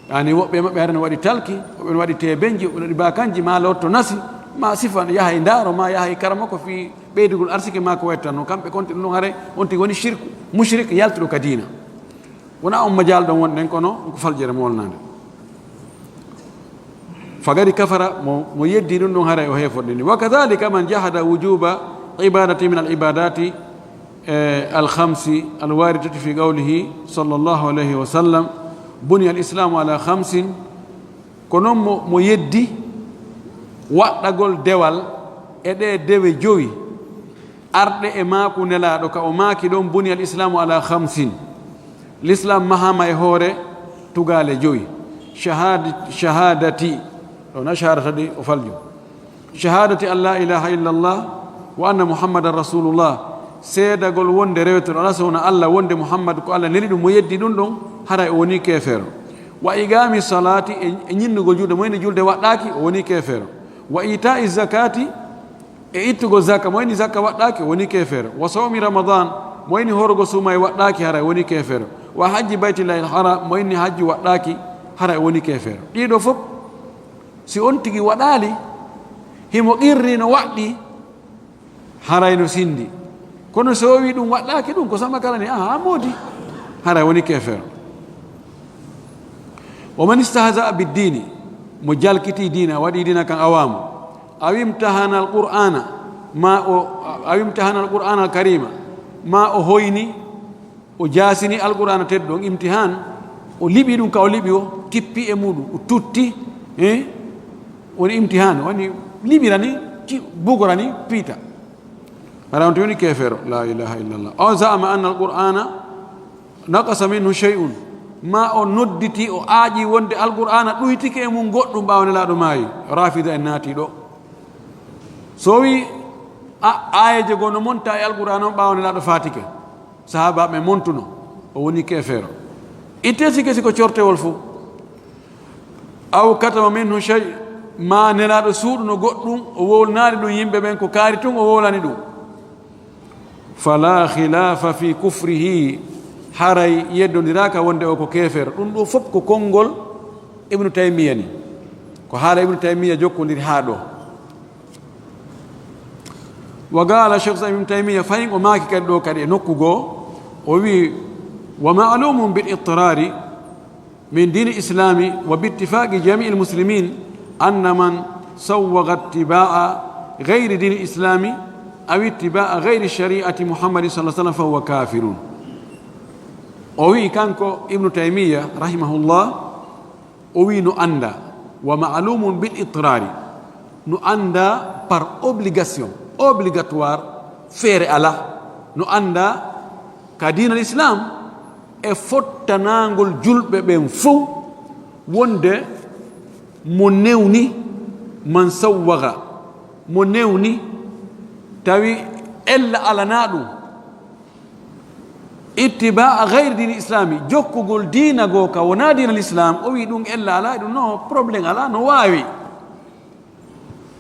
yani woɓɓe maɓɓe hara no waɗi talki woɓɓe no waɗi tebenji woɓɓe no waɗi bakanji ma lotto nasi ma sifa yaha e ndaaro ma yaha e karama ko fi ɓeydugol arsike ma ko wettanno kamɓe konti ɗum ɗon haare on tigi woni shirku mushrik yaltuɗo ka diina wona on majal ɗon wonɗen kono ko faljere molnade fagadi kafara mo yeddi ɗum ɗon haara o heeforɗe ni wa kadhalika man jahada wujuba ibadati min al ibadati al khamsi al waridati fi qawlihi sallallahu alayhi wa sallam buni al islamu ala khamsin ko noon mo yeddi waɗɗagol dewal e ɗe dewe joyi arɗe e maako nelaɗo ka o maaki ɗon buni al islamu ala khamsin l'islam mahama e hoore tugale joyi shahadati ɗona shahadata ɗi o faljo shahadati an la ilaha illa allah wa anna muhammadan rasulullah seedagol wonde rewtoɗo ala sowna allah wonde muhammad ko allah neli ɗum mo yeddi ɗum ɗon hara o woni kefeero wa igami salati e ñinnugol julde moyni julde waɗɗaki o woni kefeero wa itai zakati e ittugol zakka moyni zakka waɗɗaki o woni kefeero wa sawmi ramadan moyni horgo suuma e waɗɗaki hara e woni kefeero wa hajji baytillahi lharam moyni hajji waɗɗaki hara e woni kefeero ɗiɗo fof si on tigi waɗali himo qirri no waɗɗi harayno sindi kono so wi ɗum waɗɗaki ɗum ko sama kala ni ha moodi hara woni kefeero wa man istahza biddini mo jalkiti dina waɗi dina kan awamu awimtahana alqur'ana awimtahana alqur'ana alkarima ma o hoyni o jasini alqur'ana tedɗo on imtihan o liɓi ɗum ka o liɓi o tippi e muɗum o tutti woni imtihan woni liɓirani bugorani piita hara on to woni kefeero la ilaha illallah o zama anna alqur'ana naqasa minhu shay'un ma o nodditi o aaƴi wonde alqur'ana ɗoytike e mum goɗɗum ɓawnelaɗo maayi rafida en naati ɗo so wi ayeje goo no monta e alqur'ana on ɓawnelaɗo fatike sahabaɓe montuno o woni kefeero itte sike siko cortewol fof aw katama minhu shay ma nelaɗo suuɗuno goɗɗum o wolnani ɗum yimɓe ɓen ko kaari tun o wolani ɗum fala khilafa fi kufrihi haray yeddodiraka wonde o ko kefeero ɗum ɗo fof ko konngol ibnu taymiya ni ko haala ibnu taymiya jokkodiri haa ɗo wa gala cheikh sa ibnu taymiya fayin o maaki kadi ɗo kadi e nokku goo o wi wa ma'lumum bil ittirari min dini islami wa bittifaqi jami' al muslimin anna man sawwaga ittiba'a ghayri dini islami aw ittiba'a ghayri shari'ati muhammadin sallallahu alaihi wasallam fa huwa kafirun o wi kanko ibnu taymiya rahimahullah o wi no anda wa ma'lumun bil itrari no anda par obligation obligatoire feere ala no anda ka diinal islam e fottanangol julɓe ɓen fof wonde mo newni man sawwaga mo newni tawi ella alana ɗum ittiba gayre dini islami jokkugol diina goo ka wona diina l'islam o wi ɗum ella ala ɗum no probléme ala no waawi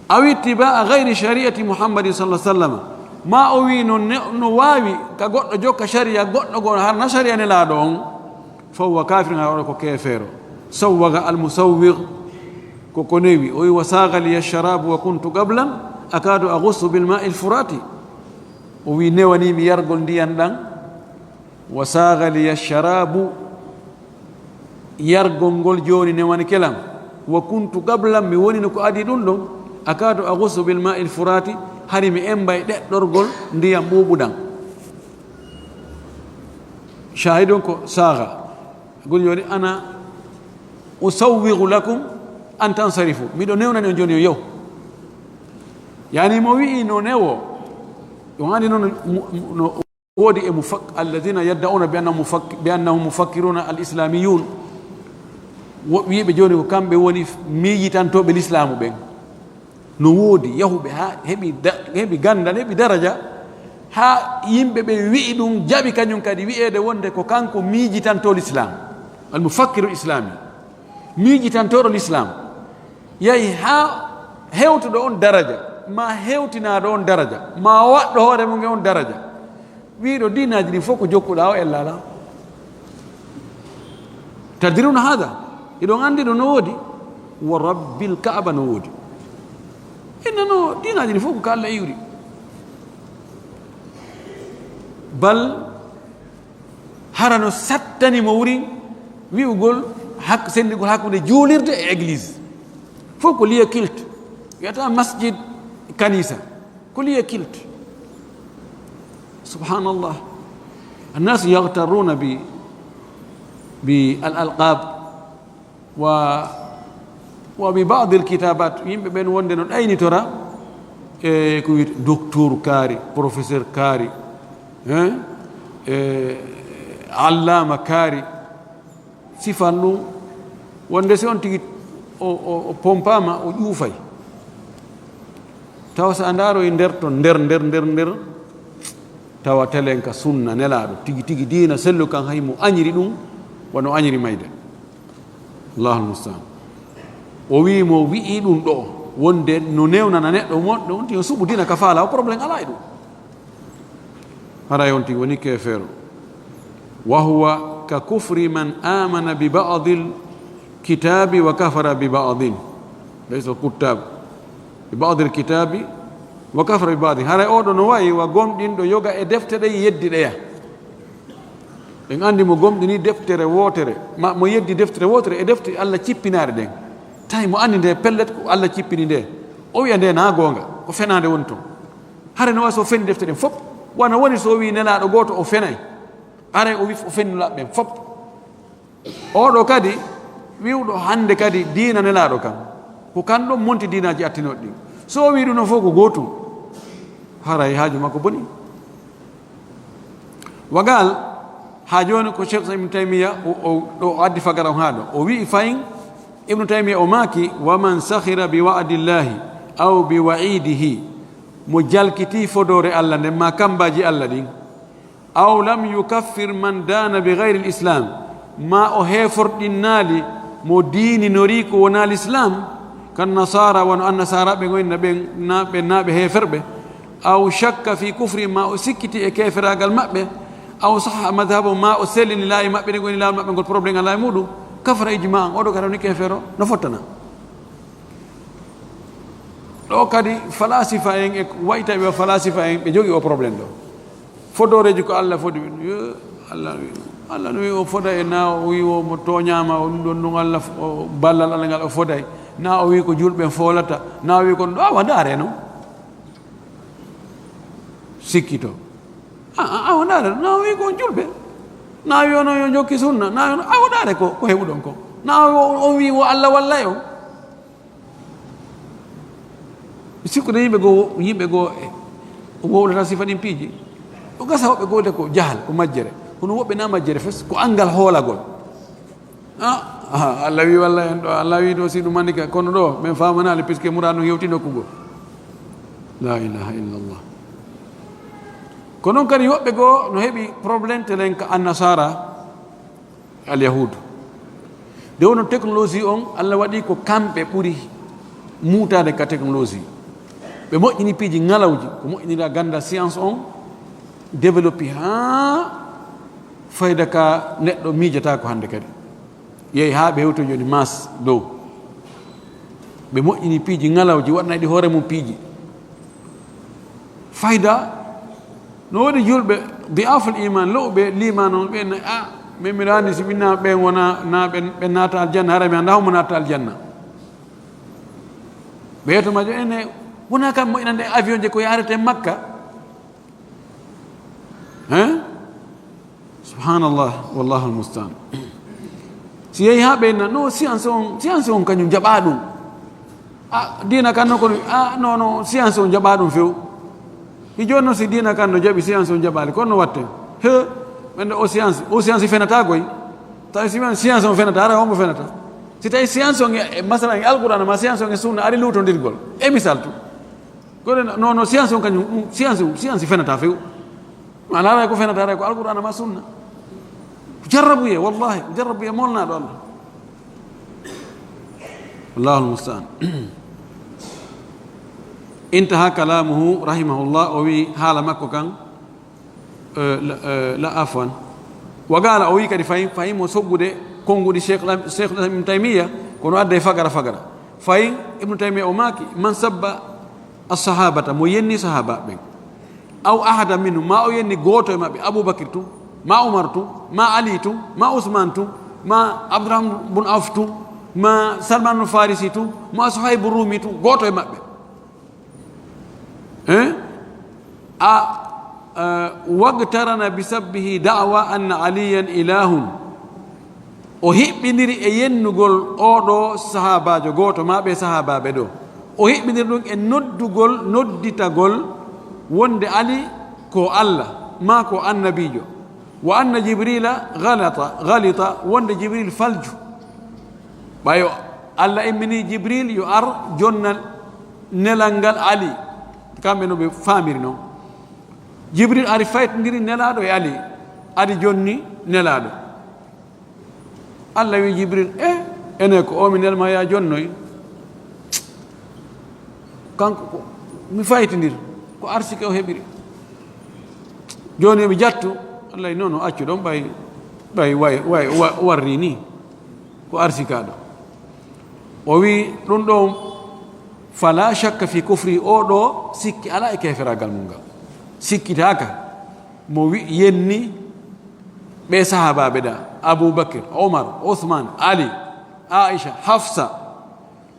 aw ittiba gayri shariati muhammadin sallah sallam ma o wi no waawi ka goɗɗo jokka sharia goɗɗo goo harna sharia nelaaɗo on fa huwa kafirun ha waɗa ko kefeero sawwaga almusawwir koko newi o wi wa sagali alsharabu wa kuntu qablan akadu aghussu bilma'i alfurati o wi newanimi yargol ndiyan ɗan wa sagali alsharabu yargol ngol joni newani kelam wa kuntu qablan mi woni no ko adi ɗum ɗon akadu aghussu bilma'i alfurati hari mi emba e ɗeɗɗorgol ndiyam ɓuuɓuɗan shahidon ko saga goni joni ana usawwigu lakum an tansarifu miɗo newnani on joni yo yow yani mo wi'i no newo ɗum andi noon no woodi e alladina yaddauna bi annahum mufakkiruna al islamiyun wiiɓe jooni ko kamɓe woni miijitantoɓe l'islamu ɓen no woodi yahuɓe ha heɓi gandan heɓi daraja ha yimɓe ɓe wi'i ɗum jaɓi kañum kadi wi'ede wonde ko kanko miijitanto l'islam almufakkiru islami miijitantoɗo l'islam yahi ha hewtuɗo on daraja ma hewtinaɗo on daraja ma waɗɗo hoore mum e on daraja wiiɗo dinaji ɗi fof ko jokkuɗa o ellala tadiruna hada iɗon andi ɗo no woodi wo rabbil kaaba no woodi innano dinaji ɗi fof ko ko Allah iwri bal harano sattani mo wuri wi'ugol sendigol hakkude juulirde e église fof ko liya culte wiyata masjid kanisa ko liya culte subhanallah الناس يغترون بالألقاب وببعض الكتابات يمكن بين وندن أين ترى كويت دكتور كاري بروفيسور كاري علامة كاري سيفانو وندسون تيجي o pompama o ƴuufay tawa so andaro e nder to nder tawa telen ka sunna nelaɗo tigi diina sellu kan hay mo añiri ɗum wono añiri mayde allahul mustaan o wi mo wi'i ɗum ɗo wonde no newnana neɗɗo moɗɗo on tigi suɓu diina ka faala o probléme ala e ɗum haray on tigi woni kefeero wa huwa ka kufri man amana bi ba'dil kitabi wa kafara bi ba'din laysa kuttab bi ba'dil kitabi wa kafara bi ba'din haray oɗo no wayi wa gomɗinɗo yoga e defte ɗe yeddiɗeya en andi mo gomɗini deftere wotere mo yeddi deftere wotere e defte Allah cippinaare ɗen tawi mo andi nde pellet ko Allah cippini nde o wiya nde na gonga ko fenade woni toon hare no wayi so feni defte ɗen fof wana woni so wi nelaɗo goto o fenay aray o wi o fennulaɓe ɓen fof oɗo kadi wiwɗo hande kadi diina nelaɗo kam ko kanɗon monti diinaji attinoɗi ɗin so wi ɗum no fof ko gotum haray haaju makko boni wagal ha joni ko cheikh ibnu taymiya o addi fagaram ha ɗo o wi fayin ibnu taymiya o maaki waman sahira bi wa'dillahi aw bi wa'idihi mo jalkiti fodore Allah nden ma kambaji Allah ɗin aw lam yukaffir man dana bi gayri l'islam ma o heforɗinnaali mo diininori ko wona l'islam kan nasara wono an nasaraɓe goynna ɓe naɓe heferɓe aw shakka fi kufri ma o sikkiti e keferagal maɓɓe aw saha madhabu ma o sellini laayi maɓɓe ɗe goni lawol maɓɓe ngol probléme ala e muɗum kafara ijma an oɗo kadi woni kefero no fottana ɗo kadi falasifa en e waytaɓe o falasifa en ɓe jogui o probléme ɗo fodoreji ko Allah fodi Allah no wi o foda e na o wi o mo toñama o ɗum ɗon ɗum Allah ballal Allah ngal o foday na o wi ko julɓe folata na o wi ko ɗum ɗo awa ndaare no sikkito awa ndaare na o wi ko julɓe na wi ono yo jokki sunna na awa ndaare ko heɓuɗon ko na o wi wo Allah wallay o sikkude yimɓe goo o wowlata sifa ɗin piiji o gasa woɓɓe goode ko jahal ko majjere kono woɓɓe na majjere fes ko angal hoolagol Allah wi walla en ɗo Allah wi ɗo si ɗum andi ka kono ɗo min famanali puisque murano hewti nokkugol la ilaha illallah ko noon kadi woɓɓe goo no heɓi probléme telen ka annasara alyahudu nde wono technologie on Allah waɗi ko kamɓe ɓuri muutade ka technologie ɓe moƴƴini piiji ngalawji ko moƴƴinira ganda science on développé ha fayda ka neɗɗo miijata ko hande kadi yehi ha ɓe hewto joni mas dow ɓe moƴƴini piiji ngalawji waɗna ɗi hoore mum piiji fayda no waɗi julɓe diaful iman lowɓe liman on ɓe min mbiɗa andi si ɓinna ɓen wona na ɓe naata aljanna hara mi anda homo natta aljanna ɓe yetomajo ene wona kam moƴƴinande avion je ko yarete makka subhanallah wallahu almustaan si yehi ha ɓenna no science on kañum jaɓa ɗum dina kan no kono non science on jaɓa ɗum few i joni noon si dina kan no jaɓi science on jaɓali kono no watte ɓende o science fenata goy tawi si wiyan science on fenata ara hombo fenata si tawi science o masalan e alqur'ana ma science o e sunna ari lutondirgol e misal tu goɗen non science o kañum science fenata few ana ara ko fenata ara ko alqur'ana ma sunna jarrabuye wallahi jarrabuye molnaɗo allah wallahu almustaan intaha kalamuhu rahimahullah o wi haala makko kan la afwan wa gala o wi kadi fayimo soggude konguɗi cheikh ibnu taymiya kono adda e fagara fayin ibnu taymiya o maaki man sabba assahabata mo yenni sahaba ɓen aw ahada minhum ma o yenni gooto e maɓɓe aboubacry tum ma oumar tum ma ali tum ma ousmane tum ma abdourahman bun auf tum ma salman no farisi tum ma sohaybu rumi tum gooto e maɓɓe wagtarana bisabbihi da'wa anna aliyan ilahun o hiɓɓidiri e yennugol oɗo sahabajo gooto ma ɓe sahabaɓe ɗo o hiɓɓidiri ɗum e nodditagol wonde ali ko allah ma ko annabijo wa anna jibrila galita wonde jibril falju ɓayo allah immini jibril yo ar jonna nelal ngal ali kamɓe no ɓe famiri noon jibril ari faytodiri nelaɗo e ali adi jonni nelaɗo allah wi jibril ene ko omi nelma ya jonnoy kanko mi faytodir ko arsike o heɓiri joni mi jattu allah wi noon accu ɗon ɓay way warri ni ko arsikaɗo o wi ɗum ɗo fala shakka fi kufri oɗo sikki ala e keferagal mum ngal sikkitaka mo wi yenni ɓe sahabaɓe ɗa aboubacre omar ouhmane ali aicha hafsa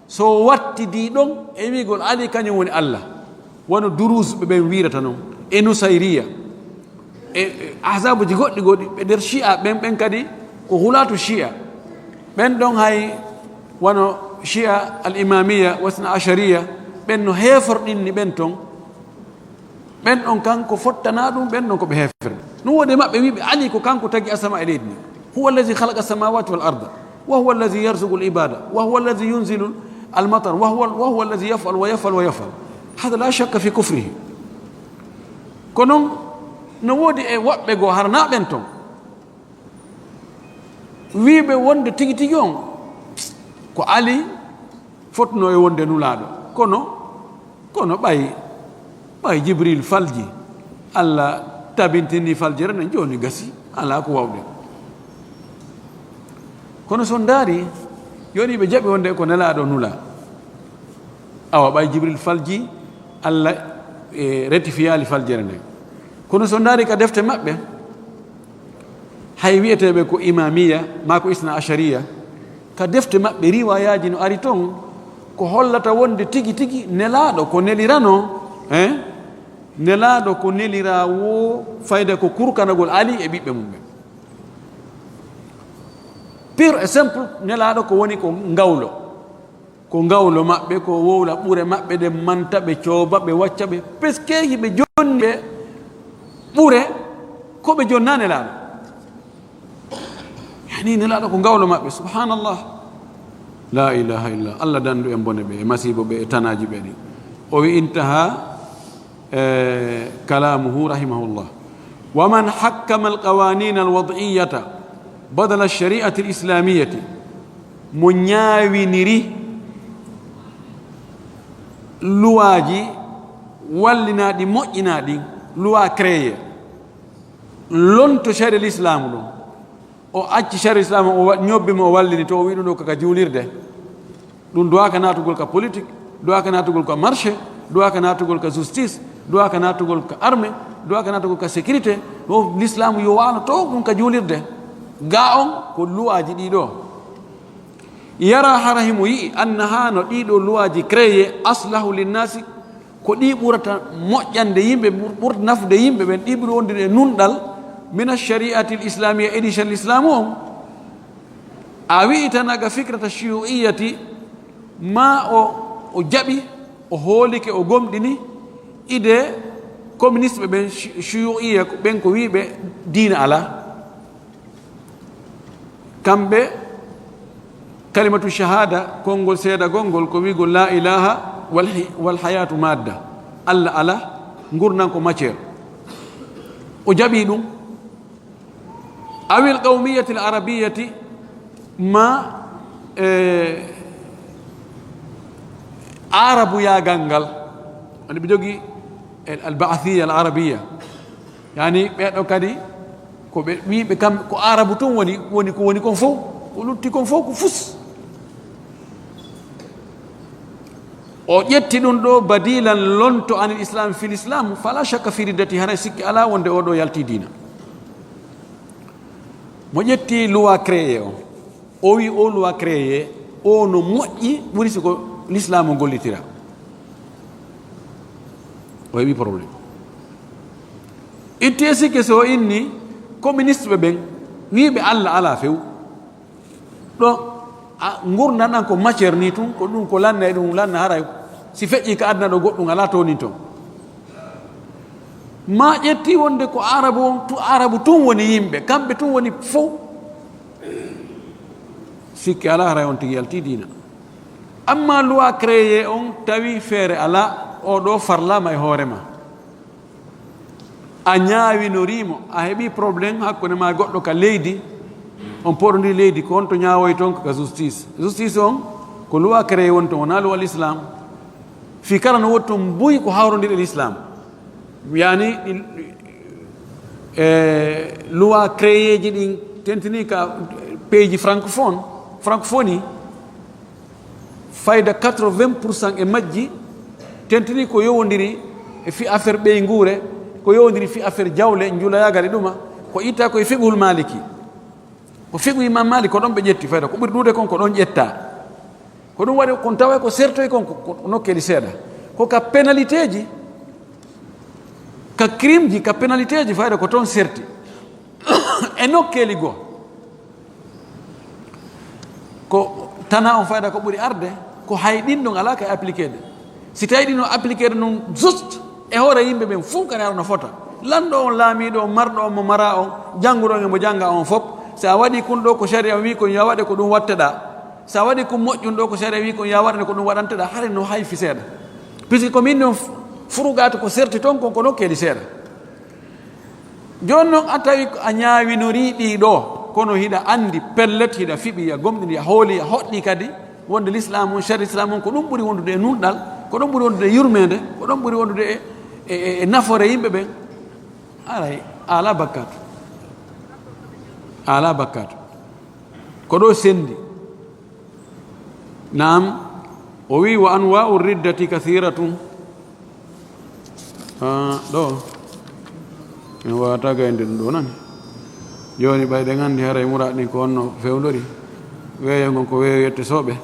so wattidi ɗon e wigol ali kañum woni allah wono drouze ɓe ɓen wirata noon e nusayriya e ahsabuji goɗɗi ɓe nder chia ɓen kadi ko hulatu chia ɓen ɗon hay wono chia al imamiya wasna achariya ɓen no heeforɗinni ɓen ton ɓen ɗon kanko fottana ɗum ɓen ɗon koɓe heefere ɗum woni maɓɓe wiɓe ali ko kanko tagi asama e leydi ni huwa allazi halaka samawati wal arda wa huwa allazi yarzugu l ibada wa huwa allazi yunzilu almatar wa huwa allazi yafal wa yafal wa yafal hada la shakka fi kufrihi ko noon no woodi e woɓɓe goo harana ɓen ton wiɓe wonde tigi tigi on ko ali fotno e wonde nulaɗo kono ɓay jibril falji allah tabintini faljere nen joni gasi ala ko wawɗe kono son daari yoni ɓe jaɓi wonde ko nelaɗo nula awa ɓay jibril falji allah rectifiyali faljere nden kono son daari ka defte maɓɓe hay wiyeteɓe ko imamiya ma ko isna achariya ka defte maɓɓe riwayaji no ari toon ko hollata wonde tigi tigi nelaɗo ko nelirano nelaɗo ko nelira wo fayda ko kurkanagol ali e ɓiɓɓe mum ɓe pure et simple nelaɗo ko woni ko ngawlo maɓɓe ko wowla ɓuure maɓɓe ɗe manta ɓe cooba ɓe wacca ɓe peskeji ɓe jonni ɓe ɓuure ko ɓe jonna nelaɗo yani nelaɗo ko ngawlo maɓɓe subhanallah la ilaha illa allah dandu en bone ɓe e masibo ɓe e tanaji ɓe ɗi o wi intaha كلامه رحمه الله ومن حكم القوانين الوضعية بدل الشريعة الإسلامية منياوي نري لواجي ولنا دي مؤينا دي لوا كريه لونتو شريع الإسلام دو o acci shari islam o ñobbimo o wallini to o wi ɗum ɗo kaka juulirde ɗum duwaka natugol ka politique duwaka natugol ka marché duwaka natugol ka justice duwaka natugol ka armée duwaka natugol ka sécurité o l'islam yo wano to ɗum ka juulirde ga on ko luwaji ɗiɗo yara harahimo yii annaha no ɗiɗo luwaji créé aslahu linnasi ko ɗi ɓurata moƴƴande yimɓe ɓurta nafde yimɓe ɓen ɗi ɓuri wondude e nunɗal min alshariati l'islamia édition l'islamu on a wi tanaga fikrata chiuiyati ma o jaɓi o hoolike o gomɗini ide communiste ɓe ɓen chiuiya ɓen ko wiɓe diina ala kamɓe kalimatu shahada kongol seeda gongol ko wigol la ilaha wal hayatu madda alla ala ngurnan ko matière o jaɓi ɗum awil qawmiyati al arabiyati ma arabu yagal ngal andi ɓe jogui al ba'thiyya al arabiyya yani ɓeɗo kadi ko ɓe wiɓe kam ko arabu tun woni ko woni kon fof ko lutti kon fof ko fus o ƴetti ɗum ɗo badilan lonto anil islam fil islam fala shakka fi riddati hana sikki ala wonde oɗo yalti dina mo ƴetti loi créé o wi o loi créé o no moƴƴi ɓuri siko l'islam o gollitira o heɓi probléme itte sikke so inni communiste ɓe ɓen wiɓe allah ala few ɗo gurnanan ko matiére ni tun ko ɗum ko lanna e ɗum lanna haray si feƴƴi ka adna ɗo goɗɗum ala toni toon ma ƴetti wonde ko arabu tun woni yimɓe kamɓe tun woni fof sikki ala haray on tigi yalti dina amma loi créé on tawi feere ala oɗo farlama e hoorema a ñaawinorimo a heɓi probléme hakkude ma goɗɗo ka leydi on poɗodi leydi ko on to ñaawoy toon ka justice on ko loi créé won toon wona loi l'islam fi kala no woni toon mbuyi ko hawrodiɗe l'islam yani loi créé ji ɗin tentini ka pays ji francophonie fayda 80% e majji tentini ko yowodiri e fi affaire ɓeyngure ko yowodiri fi affaire jawle juulayagal e ɗuma ko itta koye fiqhul maliki ko fiqhu imam malik ko ɗon ɓe ƴetti fayda ko ɓuri ɗuude kon ko ɗon ƴetta ko ɗum waɗi kon tawa ko sertoy kon ko nokkeli seeɗa ko ka pénalité ji ka crime ji ka pénalité ji fayda ko toon serti e nokkeli goo ko tana on fayda ko ɓuri arde ko hay ɗin ɗon ala ka appliqué de si tawi ɗino appliqué de noon juste e hoore yimɓe ɓen fof kadi arno fota lanɗo on laamiɗo on marɗo on mo mara on jannguɗo on e mo jannga on fof so a waɗi kun ɗo ko sharia wi kon ya waɗe ko ɗum watteɗa so a waɗi kun moƴƴum ɗo ko sharia wi kon ya waɗane ko ɗum waɗanteɗa hare no hayfi seeɗa puisque ko min noon furugata ko serti toon kon ko nokkeli seeɗa joni noon a tawi a ñaawinori ɗi ɗo kono hiɗa andi pellet hiɗa fiɓi ya gomɗini ya hooli ya hoɗɗi kadi wonde l'islam on chari islam on ko ɗum ɓuri wondude e nunɗal ko ɗum ɓuri wondude e yurmede ko ɗum ɓuri wondude e nafore yimɓe ɓen aray ala bakkatu ko ɗo sendi nam o wi wa anwa'u riddati kathiratun ɗo en wawata gayde ɗum ɗo nani joni ɓayɗe gandi haray muraɗ ɗin ko wonno fewdori weeyo ngon ko weeyo yettesoɓe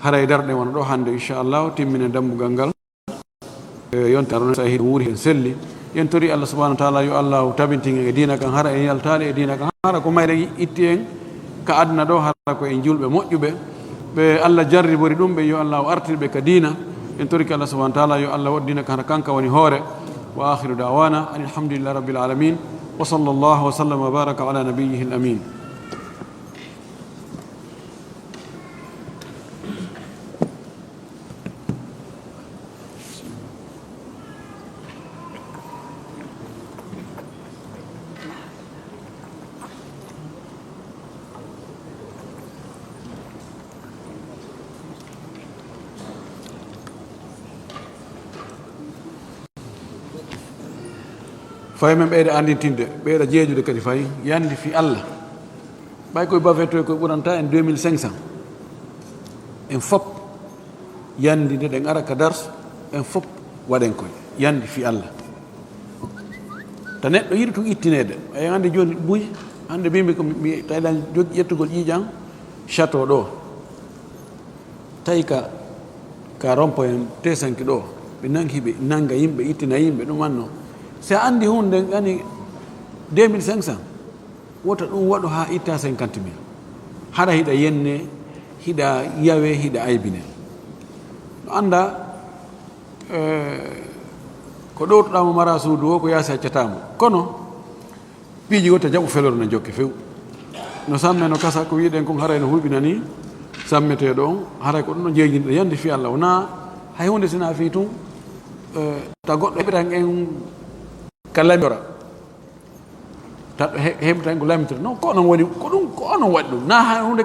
haray darɗe wona ɗo hande inchallah timmine dambugal ngal yontarono sa hiɗo wuuri hen selli yen tori allah subahanahu wa taala yo allahu tabintin e dina kan hara en yaltali e dina kan hara ko mayre itti en ka aduna ɗo hara ko en julɓe moƴƴuɓe ɓe allah jarribori ɗum ɓe yo allahu artirɓe ka dina en tori ko allah subahanahu wa taala yo allah woddina kan hara kanka woni hoore wa akhiru dawana an alhamdulillahi rabbil alamin wa sallallahu wa sallam wa baraka ala nabiyyihi al amin. fay men ɓeyde andintinde ɓeyɗa jeejude kadi fay yandi fi allah ɓay koye bafetoy koye ɓuranta en 2500 en fop yandinde ɗen ara ka dars en fop waɗen koye yandi fi allah ta neɗɗo yiɗi tun ittinede ay hande joni buy hande mbimi ko mi tawiɗan jogui ƴettugol ƴiiƴan château ɗo tawi ka rompo en tesanki ɗo ɓe nangiɓe nanga yimɓe ittina yimɓe ɗum wanno si a anndi hunde ani 2500 wota ɗum waɗo haa itta 50 000 haɗa hiɗa yenne hiɗa yawe hiɗa aybine no annda ko ɗowtoɗamo mara suudu o ko yaasi accatamo kono piiji wotta jaɓu felore no jokke few no samme no kasa ko wiɗen kon haray no huɓina ni sammeteɗo on haray ko ɗum no jeejinɗo yande fi Allah wona hay hunde sina fi tum ta goɗɗo heɓatan en ka lamora ta heɓata en ko lamitira non ko onon waɗi ko ɗum ko onon waɗi ɗum na hunde